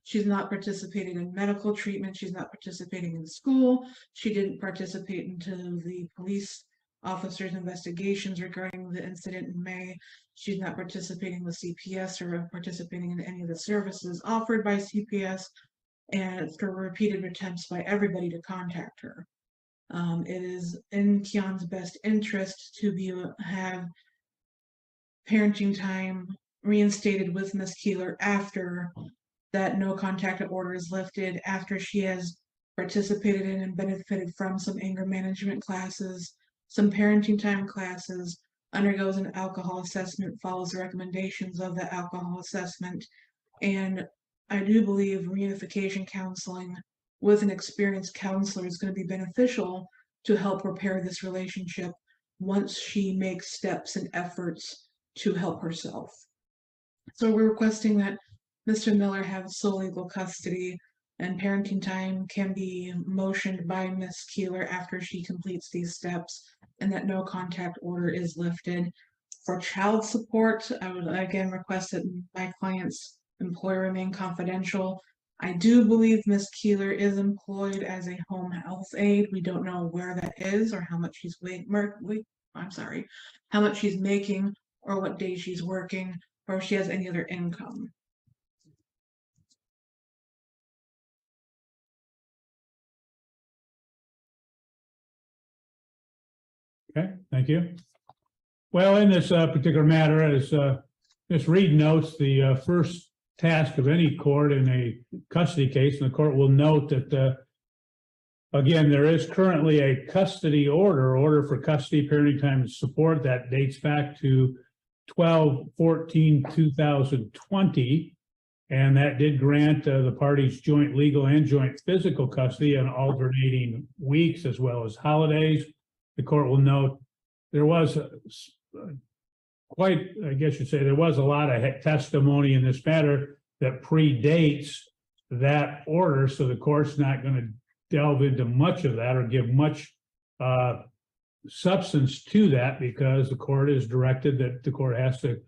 Speaker 3: She's not participating in medical treatment. She's not participating in school. She didn't participate into the police officers' investigations regarding the incident in May. She's not participating with CPS or participating in any of the services offered by CPS, and for repeated attempts by everybody to contact her. It is in Keon's best interest to have parenting time reinstated with Ms. Keeler after that no contact order is lifted, after she has participated in and benefited from some anger management classes, some parenting time classes, undergoes an alcohol assessment, follows the recommendations of the alcohol assessment. And I do believe reunification counseling with an experienced counselor is going to be beneficial to help repair this relationship once she makes steps and efforts to help herself. So we're requesting that Mr. Miller have sole legal custody, and parenting time can be motioned by Ms. Keeler after she completes these steps, and that no contact order is lifted. For child support, I would again request that my client's employer remain confidential. I do believe Ms. Keeler is employed as a home health aide. We don't know where that is or how much she's how much she's making or what days she's working or if she has any other income.
Speaker 4: Okay, thank you. Well, in this particular matter, as Ms. Reed notes, the first task of any court in a custody case, and the court will note that, again, there is currently a custody order for custody, parenting time, and support that dates back to 12/14/2020, and that did grant the parties joint legal and joint physical custody on alternating weeks as well as holidays. The court will note there was quite, I guess you'd say, there was a lot of testimony in this matter that predates that order, so the court's not going to delve into much of that or give much substance to that, because the court is directed that the court has to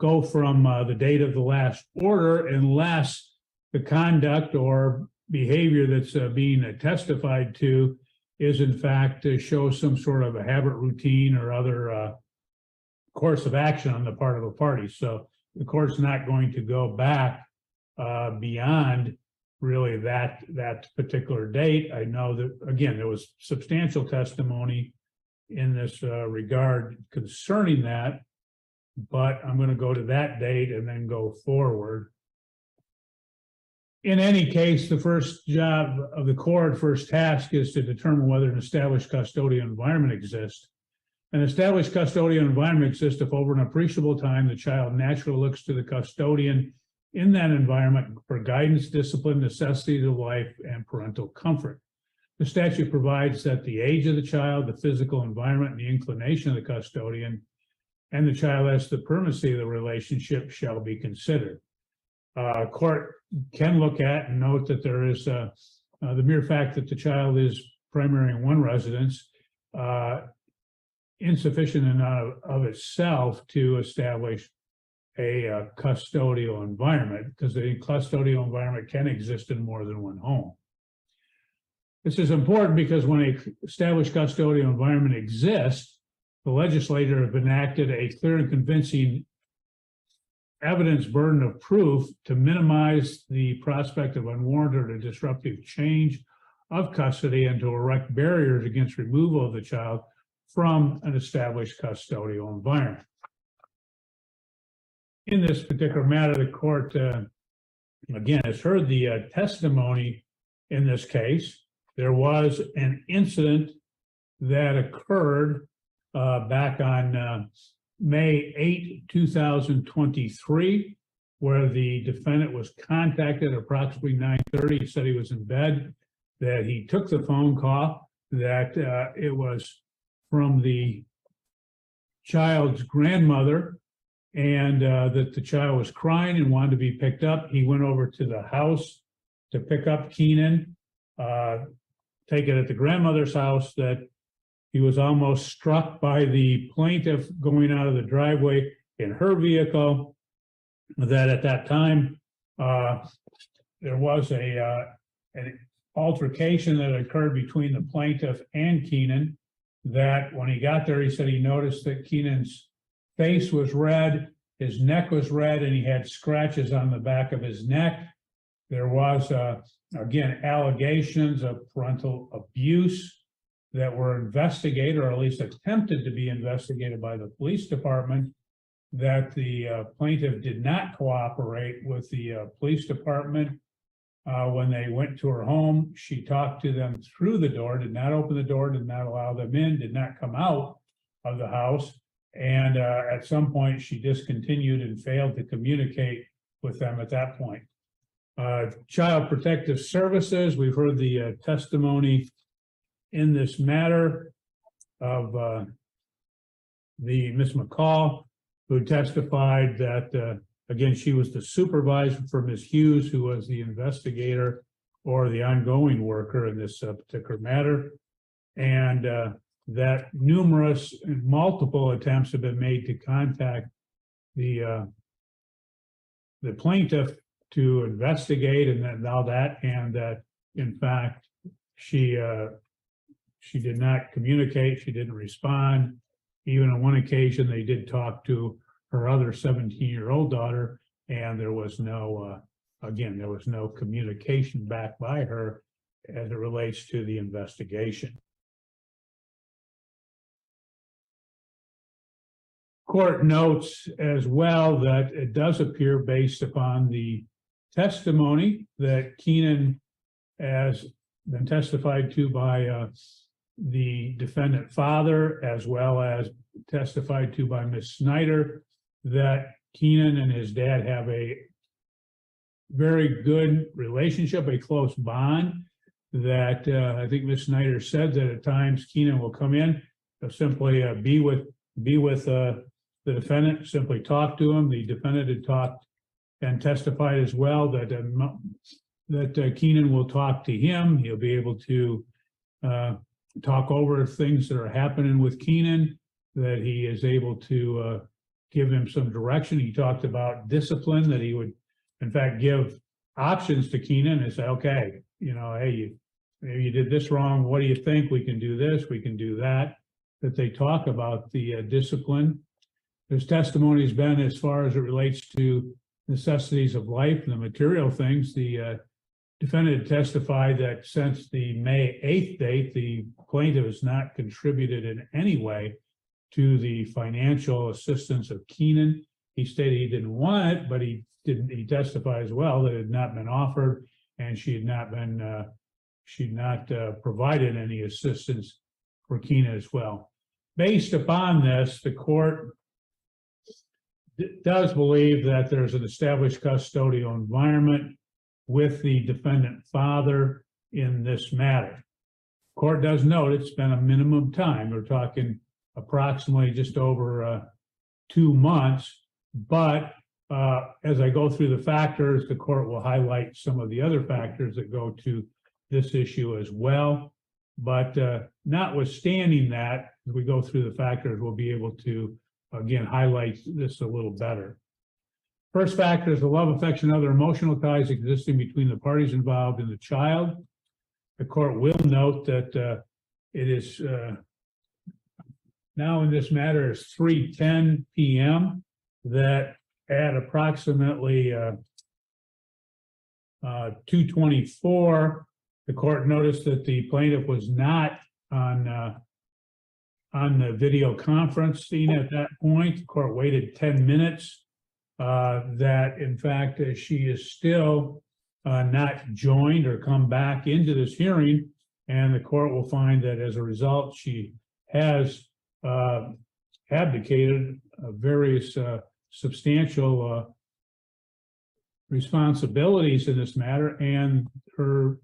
Speaker 4: go from the date of the last order unless the conduct or behavior that's being testified to is in fact to show some sort of a habit, routine, or other course of action on the part of a party. So the court's not going to go back beyond really that particular date. I know that, again, there was substantial testimony in this regard concerning that, but I'm going to go to that date and then go forward. In any case, the first job of the court, first task, is to determine whether an established custodial environment exists. An established custodial environment exists if over an appreciable time the child naturally looks to the custodian in that environment for guidance, discipline, necessities of life, and parental comfort. The statute provides that the age of the child, the physical environment, and the inclination of the custodian, and the child as the primacy of the relationship shall be considered. Court can look at and note that there is the mere fact that the child is primary in one residence insufficient in and of itself to establish a custodial environment, because the custodial environment can exist in more than one home. This is important because when an established custodial environment exists, the legislature have enacted a clear and convincing evidence burden of proof to minimize the prospect of unwarranted or disruptive change of custody and to erect barriers against removal of the child from an established custodial environment. In this particular matter, the court, again, has heard the testimony in this case. There was an incident that occurred back on May 8, 2023, where the defendant was contacted at approximately 9:30. He said he was in bed, that he took the phone call, that it was from the child's grandmother, and that the child was crying and wanted to be picked up. He went over to the house to pick up Keenan, take it at the grandmother's house, that he was almost struck by the plaintiff going out of the driveway in her vehicle, that at that time there was an altercation that occurred between the plaintiff and Keenan, that when he got there, he said he noticed that Keenan's face was red, his neck was red, and he had scratches on the back of his neck. There was, again, allegations of parental abuse that were investigated, or at least attempted to be investigated by the police department, that the plaintiff did not cooperate with the police department. When they went to her home, she talked to them through the door, did not open the door, did not allow them in, did not come out of the house. And at some point, she discontinued and failed to communicate with them at that point. Child Protective Services, we've heard the testimony in this matter of the Ms. McCall, who testified that, again, she was the supervisor for Ms. Hughes, who was the investigator or the ongoing worker in this particular matter, and that numerous and multiple attempts have been made to contact the plaintiff to investigate, and then now that, and that in fact she did not communicate, she didn't respond. Even on one occasion, they did talk to her other 17-year-old daughter, and there was no, again, there was no communication back by her as it relates to the investigation. Court notes as well that it does appear, based upon the testimony, that Keenan has been testified to by the defendant father, as well as testified to by Ms. Snyder, that Keenan and his dad have a very good relationship, a close bond, that I think Ms. Snyder said that at times Keenan will come in, simply be with the defendant, simply talk to him. The defendant had talked and testified as well that Keenan will talk to him. He'll be able to talk over things that are happening with Keenan, that he is able to give him some direction. He talked about discipline, that he would, in fact, give options to Keenan and say, okay, you know, hey, you did this wrong. What do you think? We can do this, we can do that. That they talk about the discipline. There's testimony has been, as far as it relates to necessities of life and the material things, the defendant testified that since the May 8th date, the plaintiff has not contributed in any way to the financial assistance of Keenan. He stated he didn't want it, but he testified as well that it had not been offered, and she had not provided any assistance for Keenan as well. Based upon this, the court does believe that there's an established custodial environment with the defendant father in this matter. Court does note it's been a minimum time. We're talking approximately just over 2 months, but as I go through the factors, the court will highlight some of the other factors that go to this issue as well. But notwithstanding that, as we go through the factors, we'll be able to, again, highlight this a little better. First factor is the love, affection, and other emotional ties existing between the parties involved in the child. The court will note that it is now in this matter is 3:10 p.m. that at approximately 2:24, the court noticed that the plaintiff was not on on the video conferencing at that point. The court waited 10 minutes. That in fact, she is still not joined or come back into this hearing. And the court will find that as a result, she has abdicated various substantial responsibilities in this matter, and her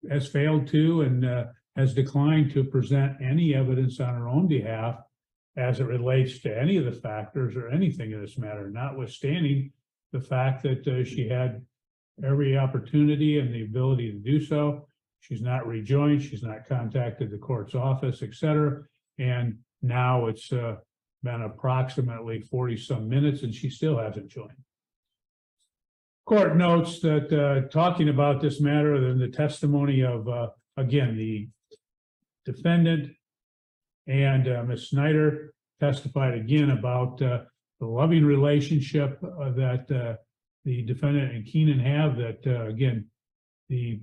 Speaker 4: has failed to and has declined to present any evidence on her own behalf as it relates to any of the factors or anything in this matter, notwithstanding the fact that she had every opportunity and the ability to do so. She's not rejoined, she's not contacted the court's office, et cetera. And now it's been approximately 40-some minutes and she still hasn't joined. Court notes that talking about this matter, then the testimony of, again, the defendant and Ms. Snyder testified again about the loving relationship that the defendant and Keenan have, that again, the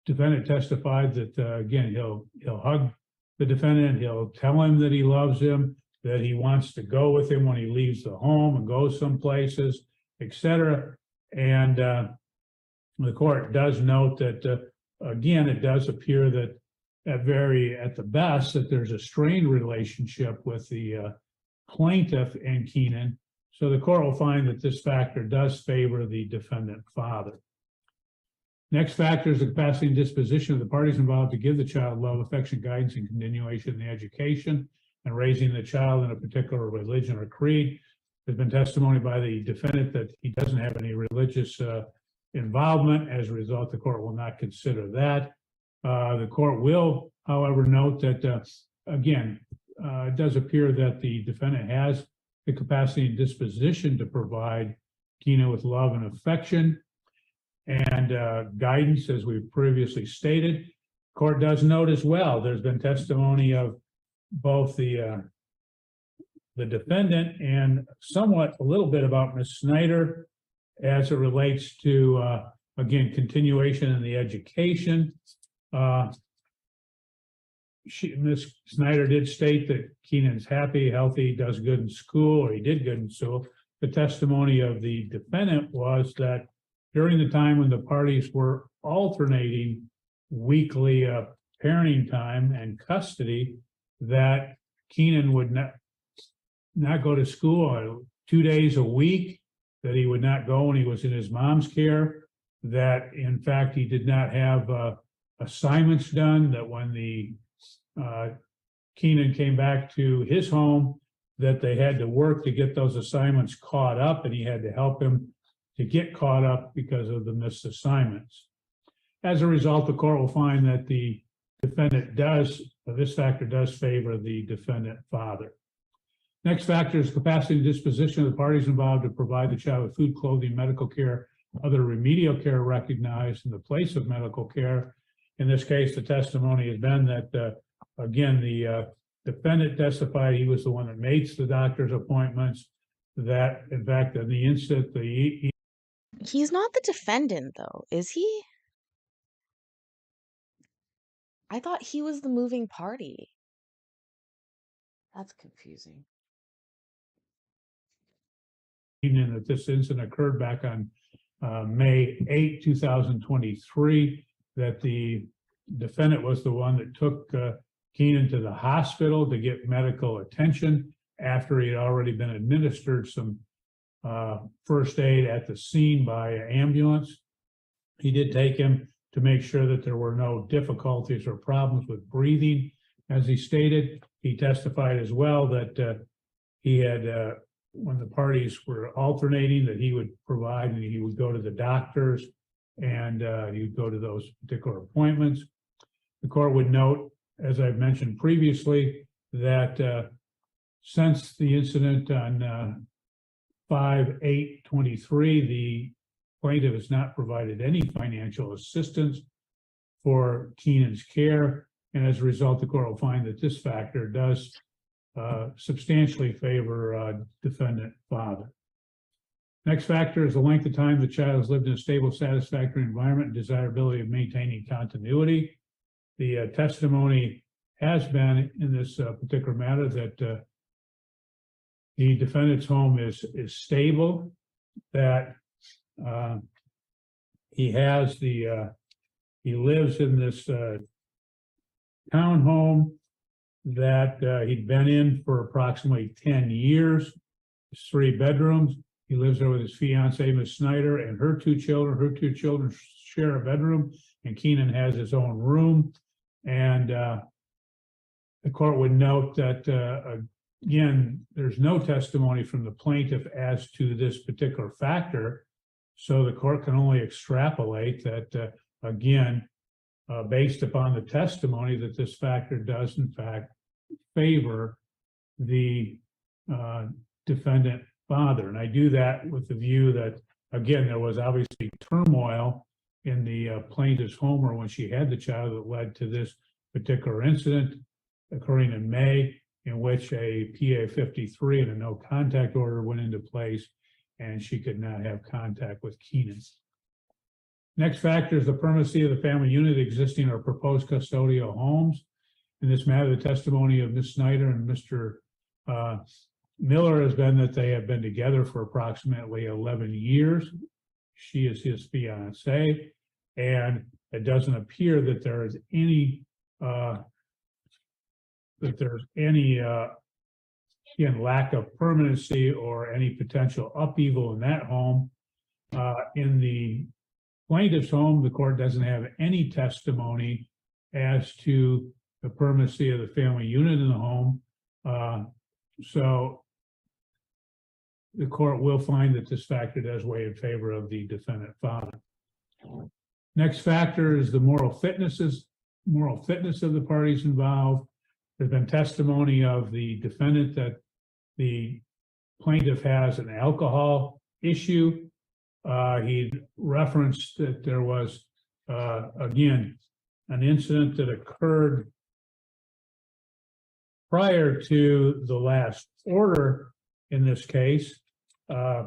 Speaker 4: defendant testified that again, he'll hug the defendant, he'll tell him that he loves him, that he wants to go with him when he leaves the home and goes some places, etc. And the court does note that again, it does appear that at the best that there's a strained relationship with the plaintiff and Keenan. So the court will find that this factor does favor the defendant father. Next factor is the capacity and disposition of the parties involved to give the child love, affection, guidance, and continuation in the education and raising the child in a particular religion or creed. There's been testimony by the defendant that he doesn't have any religious involvement. As a result, the court will not consider that. The court will, however, note that, again, it does appear that the defendant has the capacity and disposition to provide Keenan with love and affection and guidance, as we've previously stated. Court does note as well, there's been testimony of both the defendant and somewhat a little bit about Ms. Snyder as it relates to, again, continuation in the education. Ms. Snyder did state that Keenan's happy, healthy, does good in school, or he did good in school. The testimony of the defendant was that during the time when the parties were alternating weekly parenting time and custody, that Keenan would not go to school 2 days a week, that he would not go when he was in his mom's care, that in fact he did not have assignments done, that when the Keenan came back to his home, that they had to work to get those assignments caught up, and he had to help him to get caught up because of the missed assignments. As a result, the court will find that the defendant this factor does favor the defendant father. Next factor is capacity and disposition of the parties involved to provide the child with food, clothing, medical care, other remedial care recognized in the place of medical care. In this case, the testimony has been that, again, the defendant testified he was the one that makes the doctor's appointments, that, in fact, in the instant
Speaker 1: He's not the defendant, though, is he? I thought he was the moving party. That's confusing.
Speaker 4: evening that this incident occurred back on May 8, 2023, that the defendant was the one that took Keenan to the hospital to get medical attention after he had already been administered some first aid at the scene by ambulance. He did take him to make sure that there were no difficulties or problems with breathing. As he stated, he testified as well that he had, when the parties were alternating, that he would provide and he would go to the doctors and he would go to those particular appointments. The court would note, as I've mentioned previously, that since the incident on 5/8/23, the plaintiff has not provided any financial assistance for Keenan's care, and as a result, the court will find that this factor does substantially favor defendant father. Next factor is the length of time the child has lived in a stable, satisfactory environment and desirability of maintaining continuity. The testimony has been in this particular matter that the defendant's home is stable, that he has he lives in this townhome that he'd been in for approximately 10 years. It's 3 bedrooms. He lives there with his fiancee, Miss Snyder, and her 2 children. Her 2 children share a bedroom, and Keenan has his own room. And the court would note that, again, there's no testimony from the plaintiff as to this particular factor. So the court can only extrapolate that, again, based upon the testimony, that this factor does, in fact, favor the defendant father. And I do that with the view that, again, there was obviously turmoil in the plaintiff's home or when she had the child that led to this particular incident occurring in May, in which a PA 53 and a no contact order went into place, and she could not have contact with Keenan. Next factor is the permanency of the family unit existing or proposed custodial homes. In this matter, the testimony of Ms. Snyder and Mr. Miller has been that they have been together for approximately 11 years. She is his fiancée, and it doesn't appear that there is any again, lack of permanency or any potential upheaval in that home. In the plaintiff's home, the court doesn't have any testimony as to the permanency of the family unit in the home. So the court will find that this factor does weigh in favor of the defendant father. Next factor is the moral fitness of the parties involved. There's been testimony of the defendant that the plaintiff has an alcohol issue. He referenced that there was, again, an incident that occurred prior to the last order in this case. I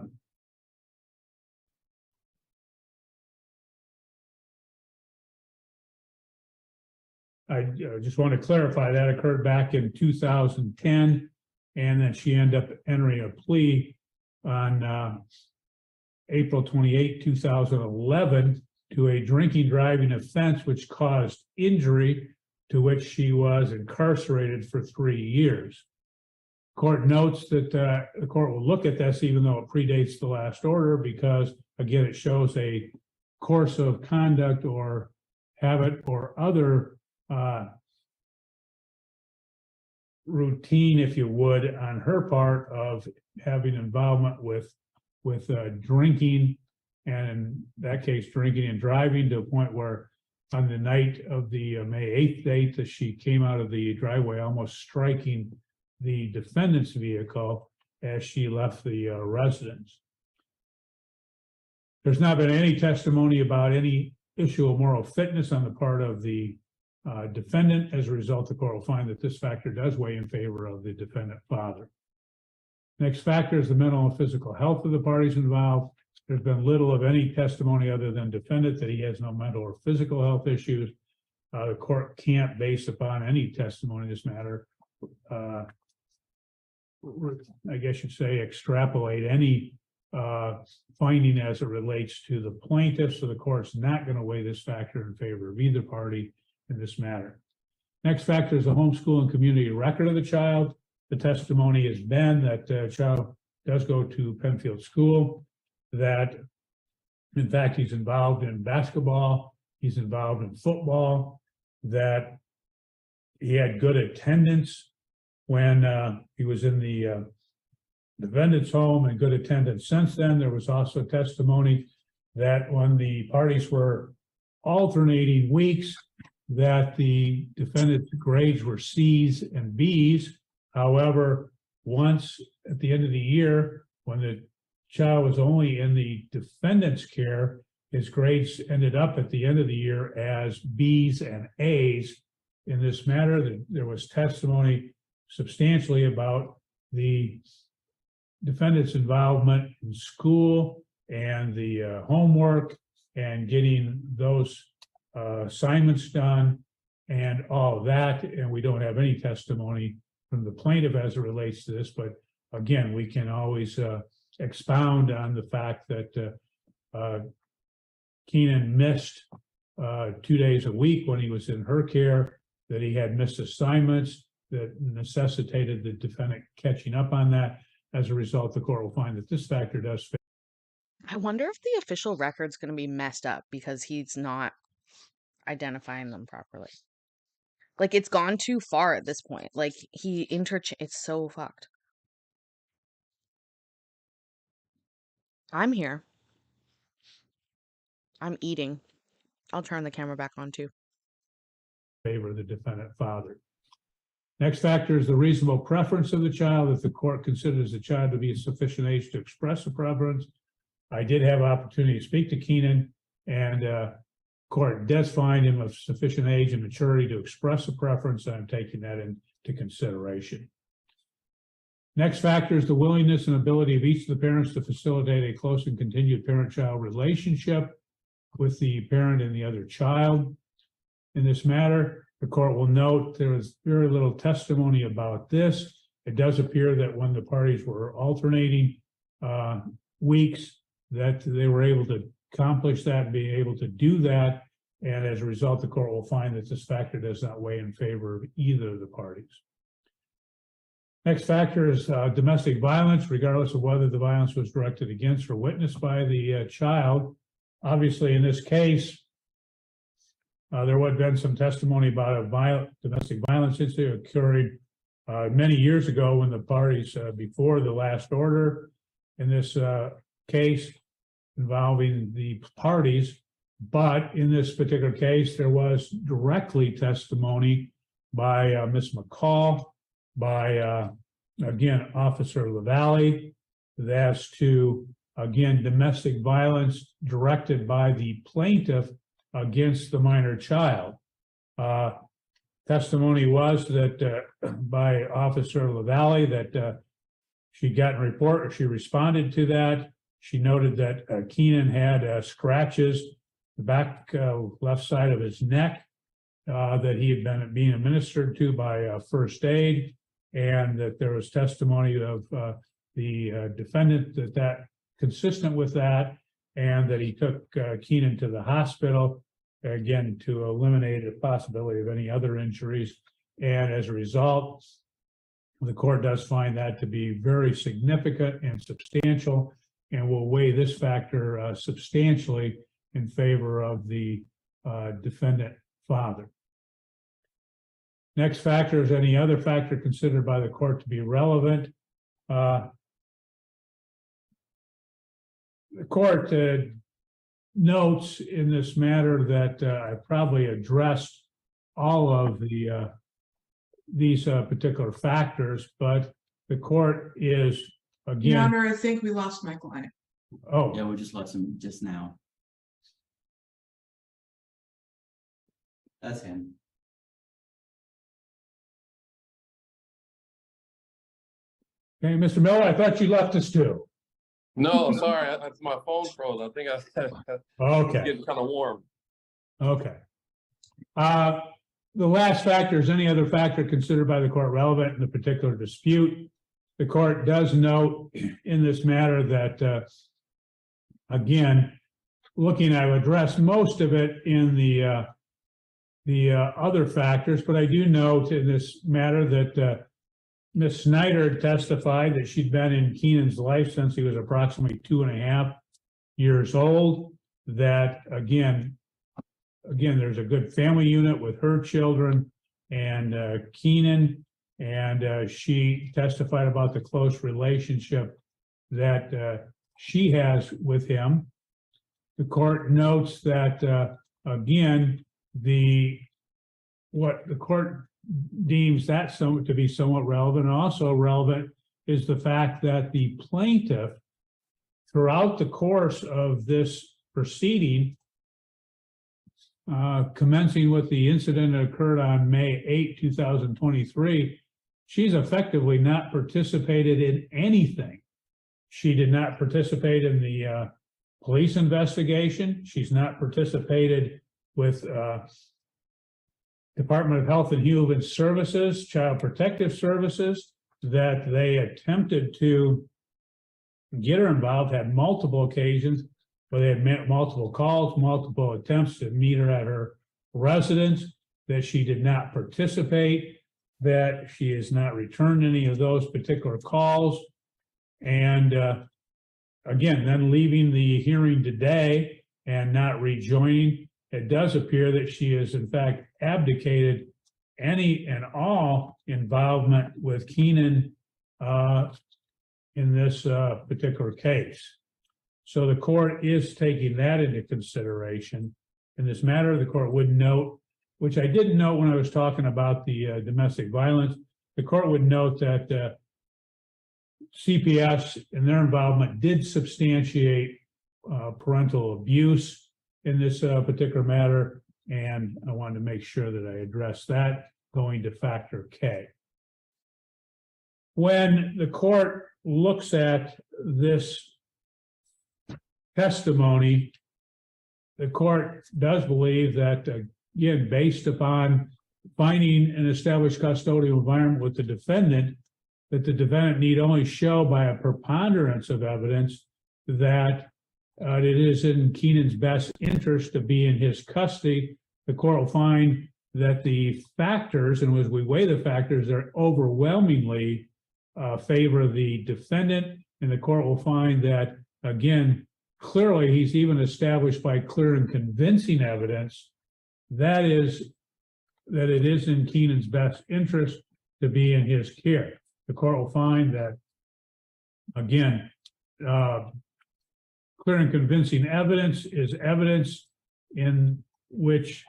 Speaker 4: just want to clarify that occurred back in 2010, and then she ended up entering a plea on April 28, 2011 to a drinking driving offense which caused injury, to which she was incarcerated for 3 years. Court notes that the court will look at this even though it predates the last order because, again, it shows a course of conduct or habit or other routine, if you would, on her part of having involvement with drinking, and in that case, drinking and driving to a point where on the night of the May 8th date that she came out of the driveway, almost striking the defendant's vehicle as she left the residence. There's not been any testimony about any issue of moral fitness on the part of the defendant. As a result, the court will find that this factor does weigh in favor of the defendant father. Next factor is the mental and physical health of the parties involved. There's been little of any testimony other than defendant that he has no mental or physical health issues. The court can't, based upon any testimony in this matter, I guess you'd say, extrapolate any finding as it relates to the plaintiff. So the court's not going to weigh this factor in favor of either party in this matter. Next factor is the homeschool and community record of the child. The testimony has been that the child does go to Penfield School, that in fact he's involved in basketball, he's involved in football, that he had good attendance when he was in the defendant's home and good attendance since then. There was also testimony that when the parties were alternating weeks, that the defendant's grades were C's and B's. However, once at the end of the year, when the child was only in the defendant's care, his grades ended up at the end of the year as B's and A's. In this matter, there was testimony substantially about the defendant's involvement in school and the homework and getting those assignments done. and all of that, and we don't have any testimony from the plaintiff as it relates to this, but again, we can always expound on the fact that Keenan missed 2 days a week when he was in her care, that he had missed assignments that necessitated the defendant catching up on that. As a result, the court will find that this factor does fit.
Speaker 1: I wonder if the official record's going to be messed up because he's not identifying them properly. Like, it's gone too far at this point. Like, it's so fucked. I'm here. I'm eating. I'll turn the camera back on too.
Speaker 4: Favor of the defendant father. Next factor is the reasonable preference of the child. If the court considers the child to be a sufficient age to express a preference. I did have opportunity to speak to Keenan, and court does find him of sufficient age and maturity to express a preference. I'm taking that into consideration. Next factor is the willingness and ability of each of the parents to facilitate a close and continued parent-child relationship with the parent and the other child. In this matter, the court will note there is very little testimony about this. It does appear that when the parties were alternating weeks, that they were able to accomplish that, being able to do that. And as a result, the court will find that this factor does not weigh in favor of either of the parties. Next factor is domestic violence, regardless of whether the violence was directed against or witnessed by the child. Obviously, in this case, there would have been some testimony about a domestic violence incident occurring many years ago when the parties, before the last order in this case involving the parties. But in this particular case, there was directly testimony by Ms. McCall, by, again, Officer LaValle, as to, again, domestic violence directed by the plaintiff against the minor child. Testimony was that by Officer LaValle that she got a report, or she responded to that. She noted that Keenan had scratches the back left side of his neck that he had been being administered to by first aid, and that there was testimony of the defendant that consistent with that, and that he took Keenan to the hospital, again, to eliminate a possibility of any other injuries. And as a result, the court does find that to be very significant and substantial, and will weigh this factor substantially in favor of the defendant father. Next factor is any other factor considered by the court to be relevant. The court notes in this matter that I probably addressed all of these particular factors, but the court is,
Speaker 3: Your
Speaker 4: again,
Speaker 3: Honor, I think we lost my client.
Speaker 4: oh,
Speaker 5: Yeah, we just lost him just now. That's him.
Speaker 4: okay, Mr. Miller, I thought you left us too.
Speaker 2: No, sorry, my phone froze. I think it's
Speaker 4: Okay,
Speaker 2: getting kind of warm.
Speaker 4: okay. The last factor is any other factor considered by the court relevant in the particular dispute. The court does note in this matter that, again, looking, I've addressed most of it in the other factors, but I do note in this matter that Ms. Snyder testified that she'd been in Keenan's life since he was approximately 2.5 years old. That again, there's a good family unit with her children and Keenan, and she testified about the close relationship that she has with him. The court notes that again, what the court deems that to be somewhat relevant. Also relevant is the fact that the plaintiff, throughout the course of this proceeding, commencing with the incident that occurred on May 8, 2023, she's effectively not participated in anything. She did not participate in the police investigation. She's not participated with Department of Health and Human Services, Child Protective Services, that they attempted to get her involved, had multiple occasions where they had met multiple calls, multiple attempts to meet her at her residence, that she did not participate, that she has not returned any of those particular calls. And again, then leaving the hearing today and not rejoining, it does appear that she has in fact abdicated any and all involvement with Keenan in this particular case. So the court is taking that into consideration. In this matter, the court would note, which I didn't note when I was talking about the domestic violence, the court would note that CPS and their involvement did substantiate parental abuse in this particular matter, and I wanted to make sure that I address that going to factor K. When the court looks at this testimony, the court does believe that, again, based upon finding an established custodial environment with the defendant, that the defendant need only show by a preponderance of evidence that it is in Keenan's best interest to be in his custody. The court will find that the factors, and as we weigh the factors, they're overwhelmingly favor the defendant, and the court will find that, again, clearly he's even established by clear and convincing evidence that it is in Keenan's best interest to be in his care. The court will find that, again, clear and convincing evidence is evidence in which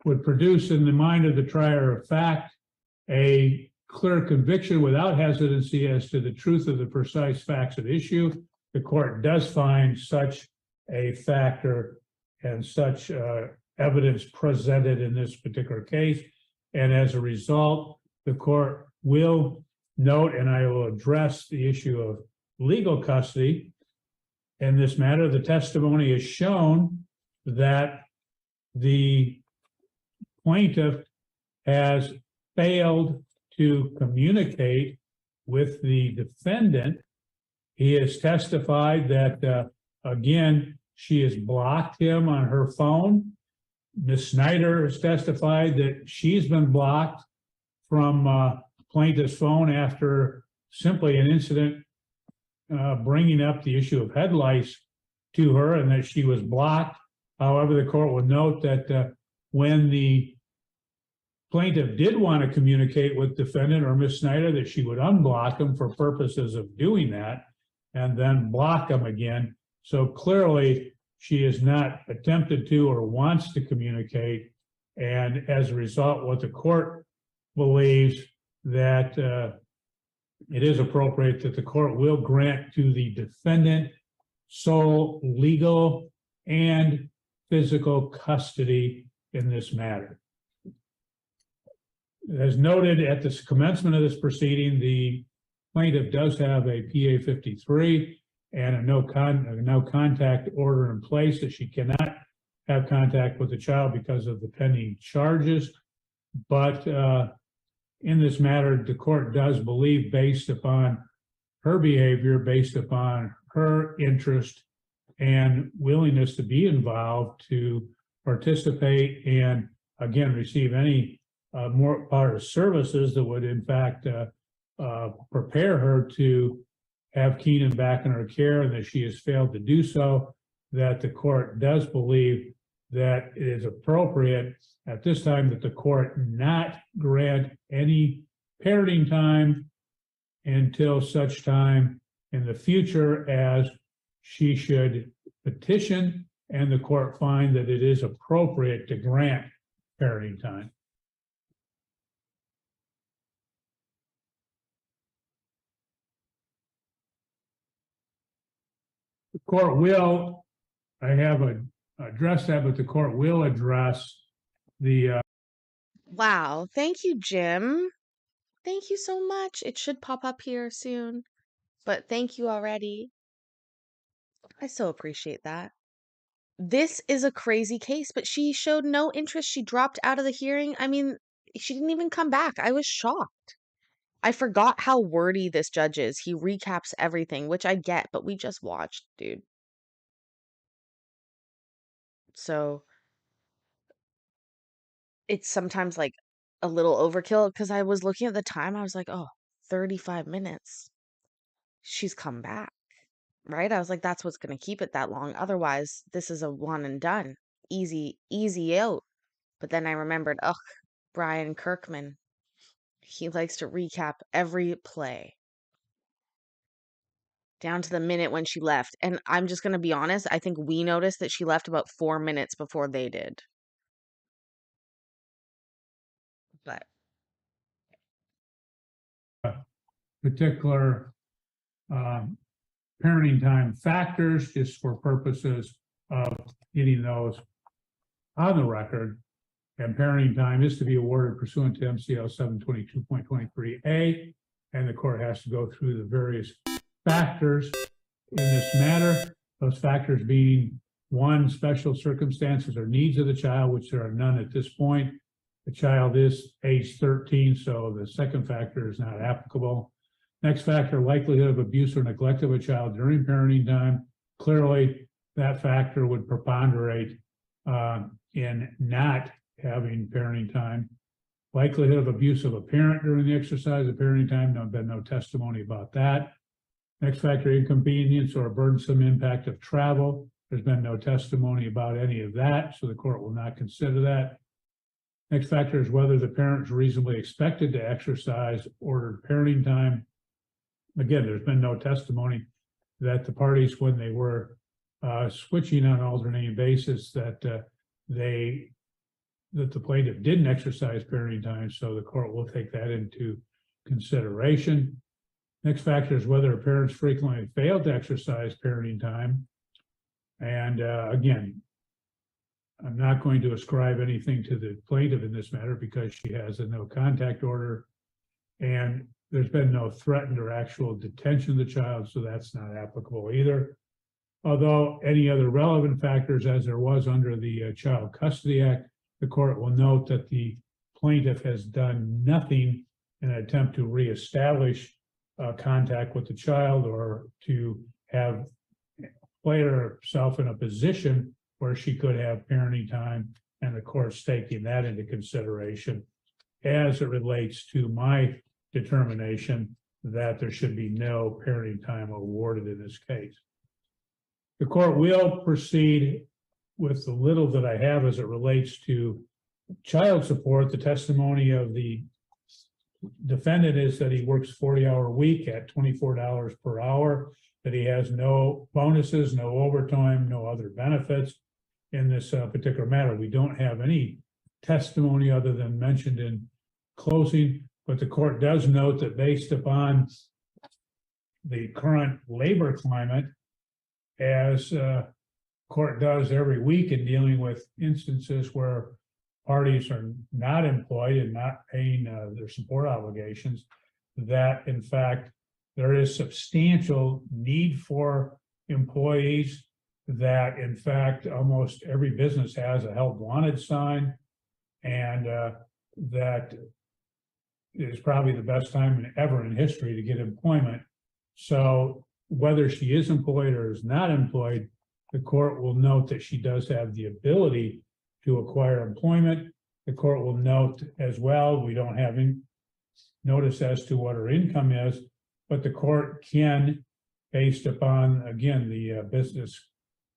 Speaker 4: would produce in the mind of the trier of fact a clear conviction without hesitancy as to the truth of the precise facts at issue. The court does find such a factor and such evidence presented in this particular case. And as a result, the court will note, and I will address the issue of legal custody. In this matter, the testimony has shown that the plaintiff has failed to communicate with the defendant. He has testified that, again, she has blocked him on her phone. Ms. Snyder has testified that she's been blocked from plaintiff's phone after simply an incident bringing up the issue of head lice to her, and that she was blocked. However, the court would note that when the plaintiff did want to communicate with defendant or Ms. Snyder, that she would unblock him for purposes of doing that and then block him again. So clearly she has not attempted to or wants to communicate. And as a result, what the court believes that it is appropriate that the court will grant to the defendant sole legal and physical custody in this matter. As noted at the commencement of this proceeding, the plaintiff does have a PA 53 and a no contact order in place, that she cannot have contact with the child because of the pending charges. But in this matter, the court does believe, based upon her behavior, based upon her interest and willingness to be involved, to participate and, again, receive any more part of services that would, in fact, prepare her to have Keenan back in her care, and that she has failed to do so, that the court does believe that it is appropriate at this time that the court not grant any parenting time until such time in the future as she should petition and the court find that it is appropriate to grant parenting time. The court will, I have addressed that, but the court will address the
Speaker 1: Wow. Thank you, Jim. Thank you so much. It should pop up here soon, but thank you already. I so appreciate that. this is a crazy case, but she showed no interest. She dropped out of the hearing. I mean, she didn't even come back. I was shocked. I forgot how wordy this judge is. He recaps everything, which I get, but we just watched, dude. So it's sometimes like a little overkill because I was looking at the time. I was like, oh, 35 minutes. She's come back, right? I was like, that's what's going to keep it that long. Otherwise, this is a one and done. Easy, easy out. But then I remembered, ugh, Brian Kirkman. He likes to recap every play down to the minute when she left. And I'm just going to be honest, I think we noticed that she left about 4 minutes before they did. But
Speaker 4: particular parenting time factors, just for purposes of getting those on the record. And parenting time is to be awarded pursuant to MCL 722.23A, and the court has to go through the various factors in this matter. Those factors being: one, special circumstances or needs of the child, which there are none at this point. The child is age 13, so the second factor is not applicable. Next factor, likelihood of abuse or neglect of a child during parenting time. Clearly, that factor would preponderate in not having parenting time. Likelihood of abuse of a parent during the exercise of parenting time. There's been no testimony about that. Next factor, inconvenience or burdensome impact of travel. There's been no testimony about any of that, so the court will not consider that. Next factor is whether the parent is reasonably expected to exercise ordered parenting time. Again, there's been no testimony that the parties, when they were switching on an alternating basis, that the plaintiff didn't exercise parenting time, so the court will take that into consideration. Next factor is whether parents frequently fail to exercise parenting time. And again, I'm not going to ascribe anything to the plaintiff in this matter because she has a no contact order, and there's been no threatened or actual detention of the child, so that's not applicable either. Although any other relevant factors, as there was under the Child Custody Act, the court will note that the plaintiff has done nothing in an attempt to reestablish contact with the child or to have placed herself in a position where she could have parenting time, and the court's taking that into consideration as it relates to my determination that there should be no parenting time awarded in this case. The court will proceed with the little that I have as it relates to child support. The testimony of the defendant is that he works 40-hour week at $24 per hour, that he has no bonuses, no overtime, no other benefits in this particular matter. We don't have any testimony other than mentioned in closing, but the court does note that based upon the current labor climate, as court does every week in dealing with instances where parties are not employed and not paying their support obligations, that in fact there is substantial need for employees, that in fact almost every business has a help wanted sign, and that is probably the best time ever in history to get employment. So whether she is employed or is not employed, the court will note that she does have the ability to acquire employment. The court will note as well, we don't have any notice as to what her income is, but the court can, based upon, again, the business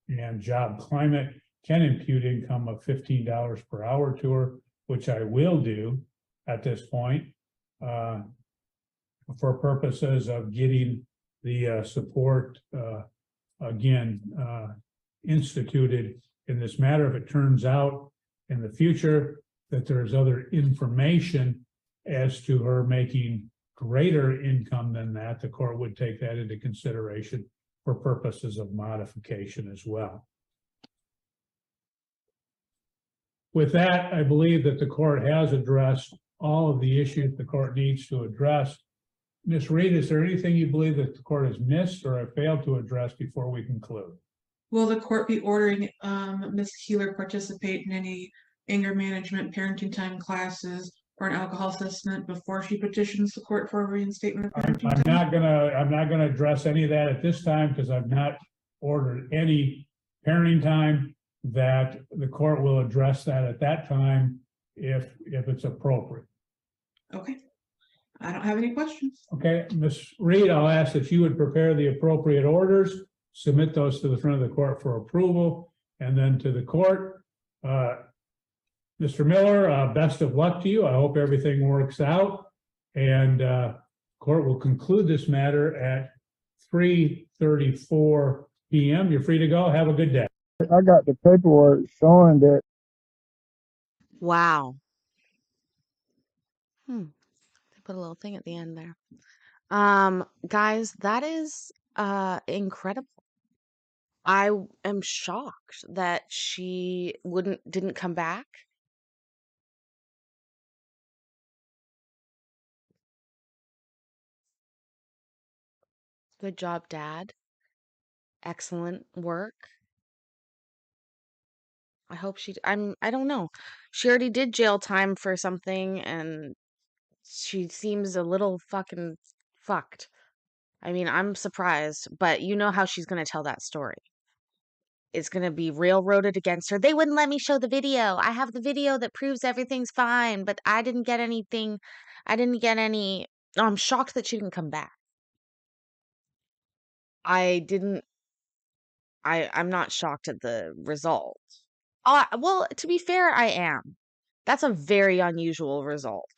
Speaker 4: and job climate, can impute income of $15 per hour to her, which I will do at this point for purposes of getting the support again instituted in this matter. If it turns out in the future that there's other information as to her making greater income than that, the court would take that into consideration for purposes of modification as well. With that, I believe that the court has addressed all of the issues the court needs to address. Ms. Reed, is there anything you believe that the court has missed or have failed to address before we conclude?
Speaker 3: Will the court be ordering Ms. Keeler participate in any anger management, parenting time classes, or an alcohol assessment before she petitions the court for a reinstatement of parenting
Speaker 4: I'm
Speaker 3: time?
Speaker 4: I'm not gonna address any of that at this time because I've not ordered any parenting time. That the court will address that at that time if it's appropriate.
Speaker 3: Okay. I don't have any questions.
Speaker 4: Okay, Ms. Reed, I'll ask that you would prepare the appropriate orders, submit those to the front of the court for approval, and then to the court. Mr. Miller, best of luck to you. I hope everything works out. And court will conclude this matter at 3:34 p.m. You're free to go. Have a good day.
Speaker 7: I got the paperwork showing that.
Speaker 1: Wow. They put a little thing at the end there. Guys, that is incredible. I am shocked that she didn't come back. Good job, Dad. Excellent work. I hope I don't know. She already did jail time for something and she seems a little fucking fucked. I mean, I'm surprised, but you know how she's going to tell that story. It's going to be railroaded against her. They wouldn't let me show the video. I have the video that proves everything's fine, but I didn't get anything. I didn't get any. I'm shocked that she didn't come back. I'm not shocked at the result. Well, to be fair, I am. That's a very unusual result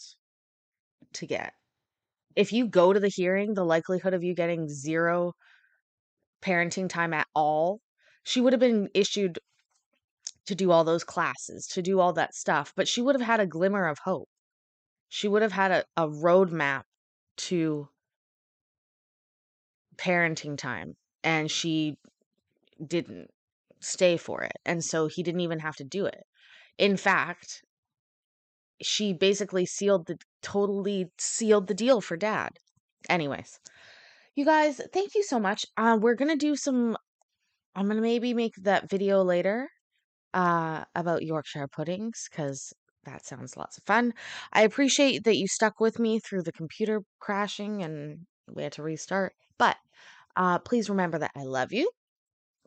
Speaker 1: to get. If you go to the hearing, the likelihood of you getting 0 parenting time at all, she would have been issued to do all those classes, to do all that stuff, but she would have had a glimmer of hope. She would have had a roadmap to parenting time, and she didn't stay for it. And so he didn't even have to do it. In fact, she basically totally sealed the deal for Dad. Anyways, you guys, thank you so much. We're gonna do I'm gonna maybe make that video later about Yorkshire puddings because that sounds lots of fun. I appreciate that you stuck with me through the computer crashing and we had to restart. But please remember that I love you.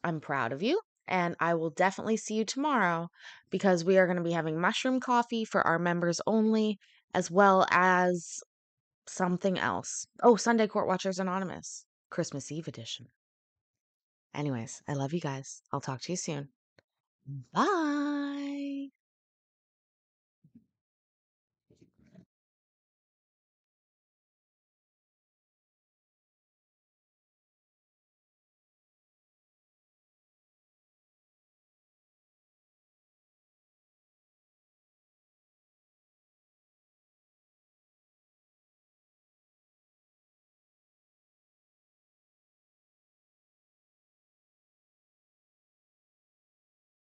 Speaker 1: I'm proud of you. And I will definitely see you tomorrow because we are going to be having mushroom coffee for our members only, as well as something else. Oh, Sunday Court Watchers Anonymous, Christmas Eve edition. Anyways, I love you guys. I'll talk to you soon. Bye.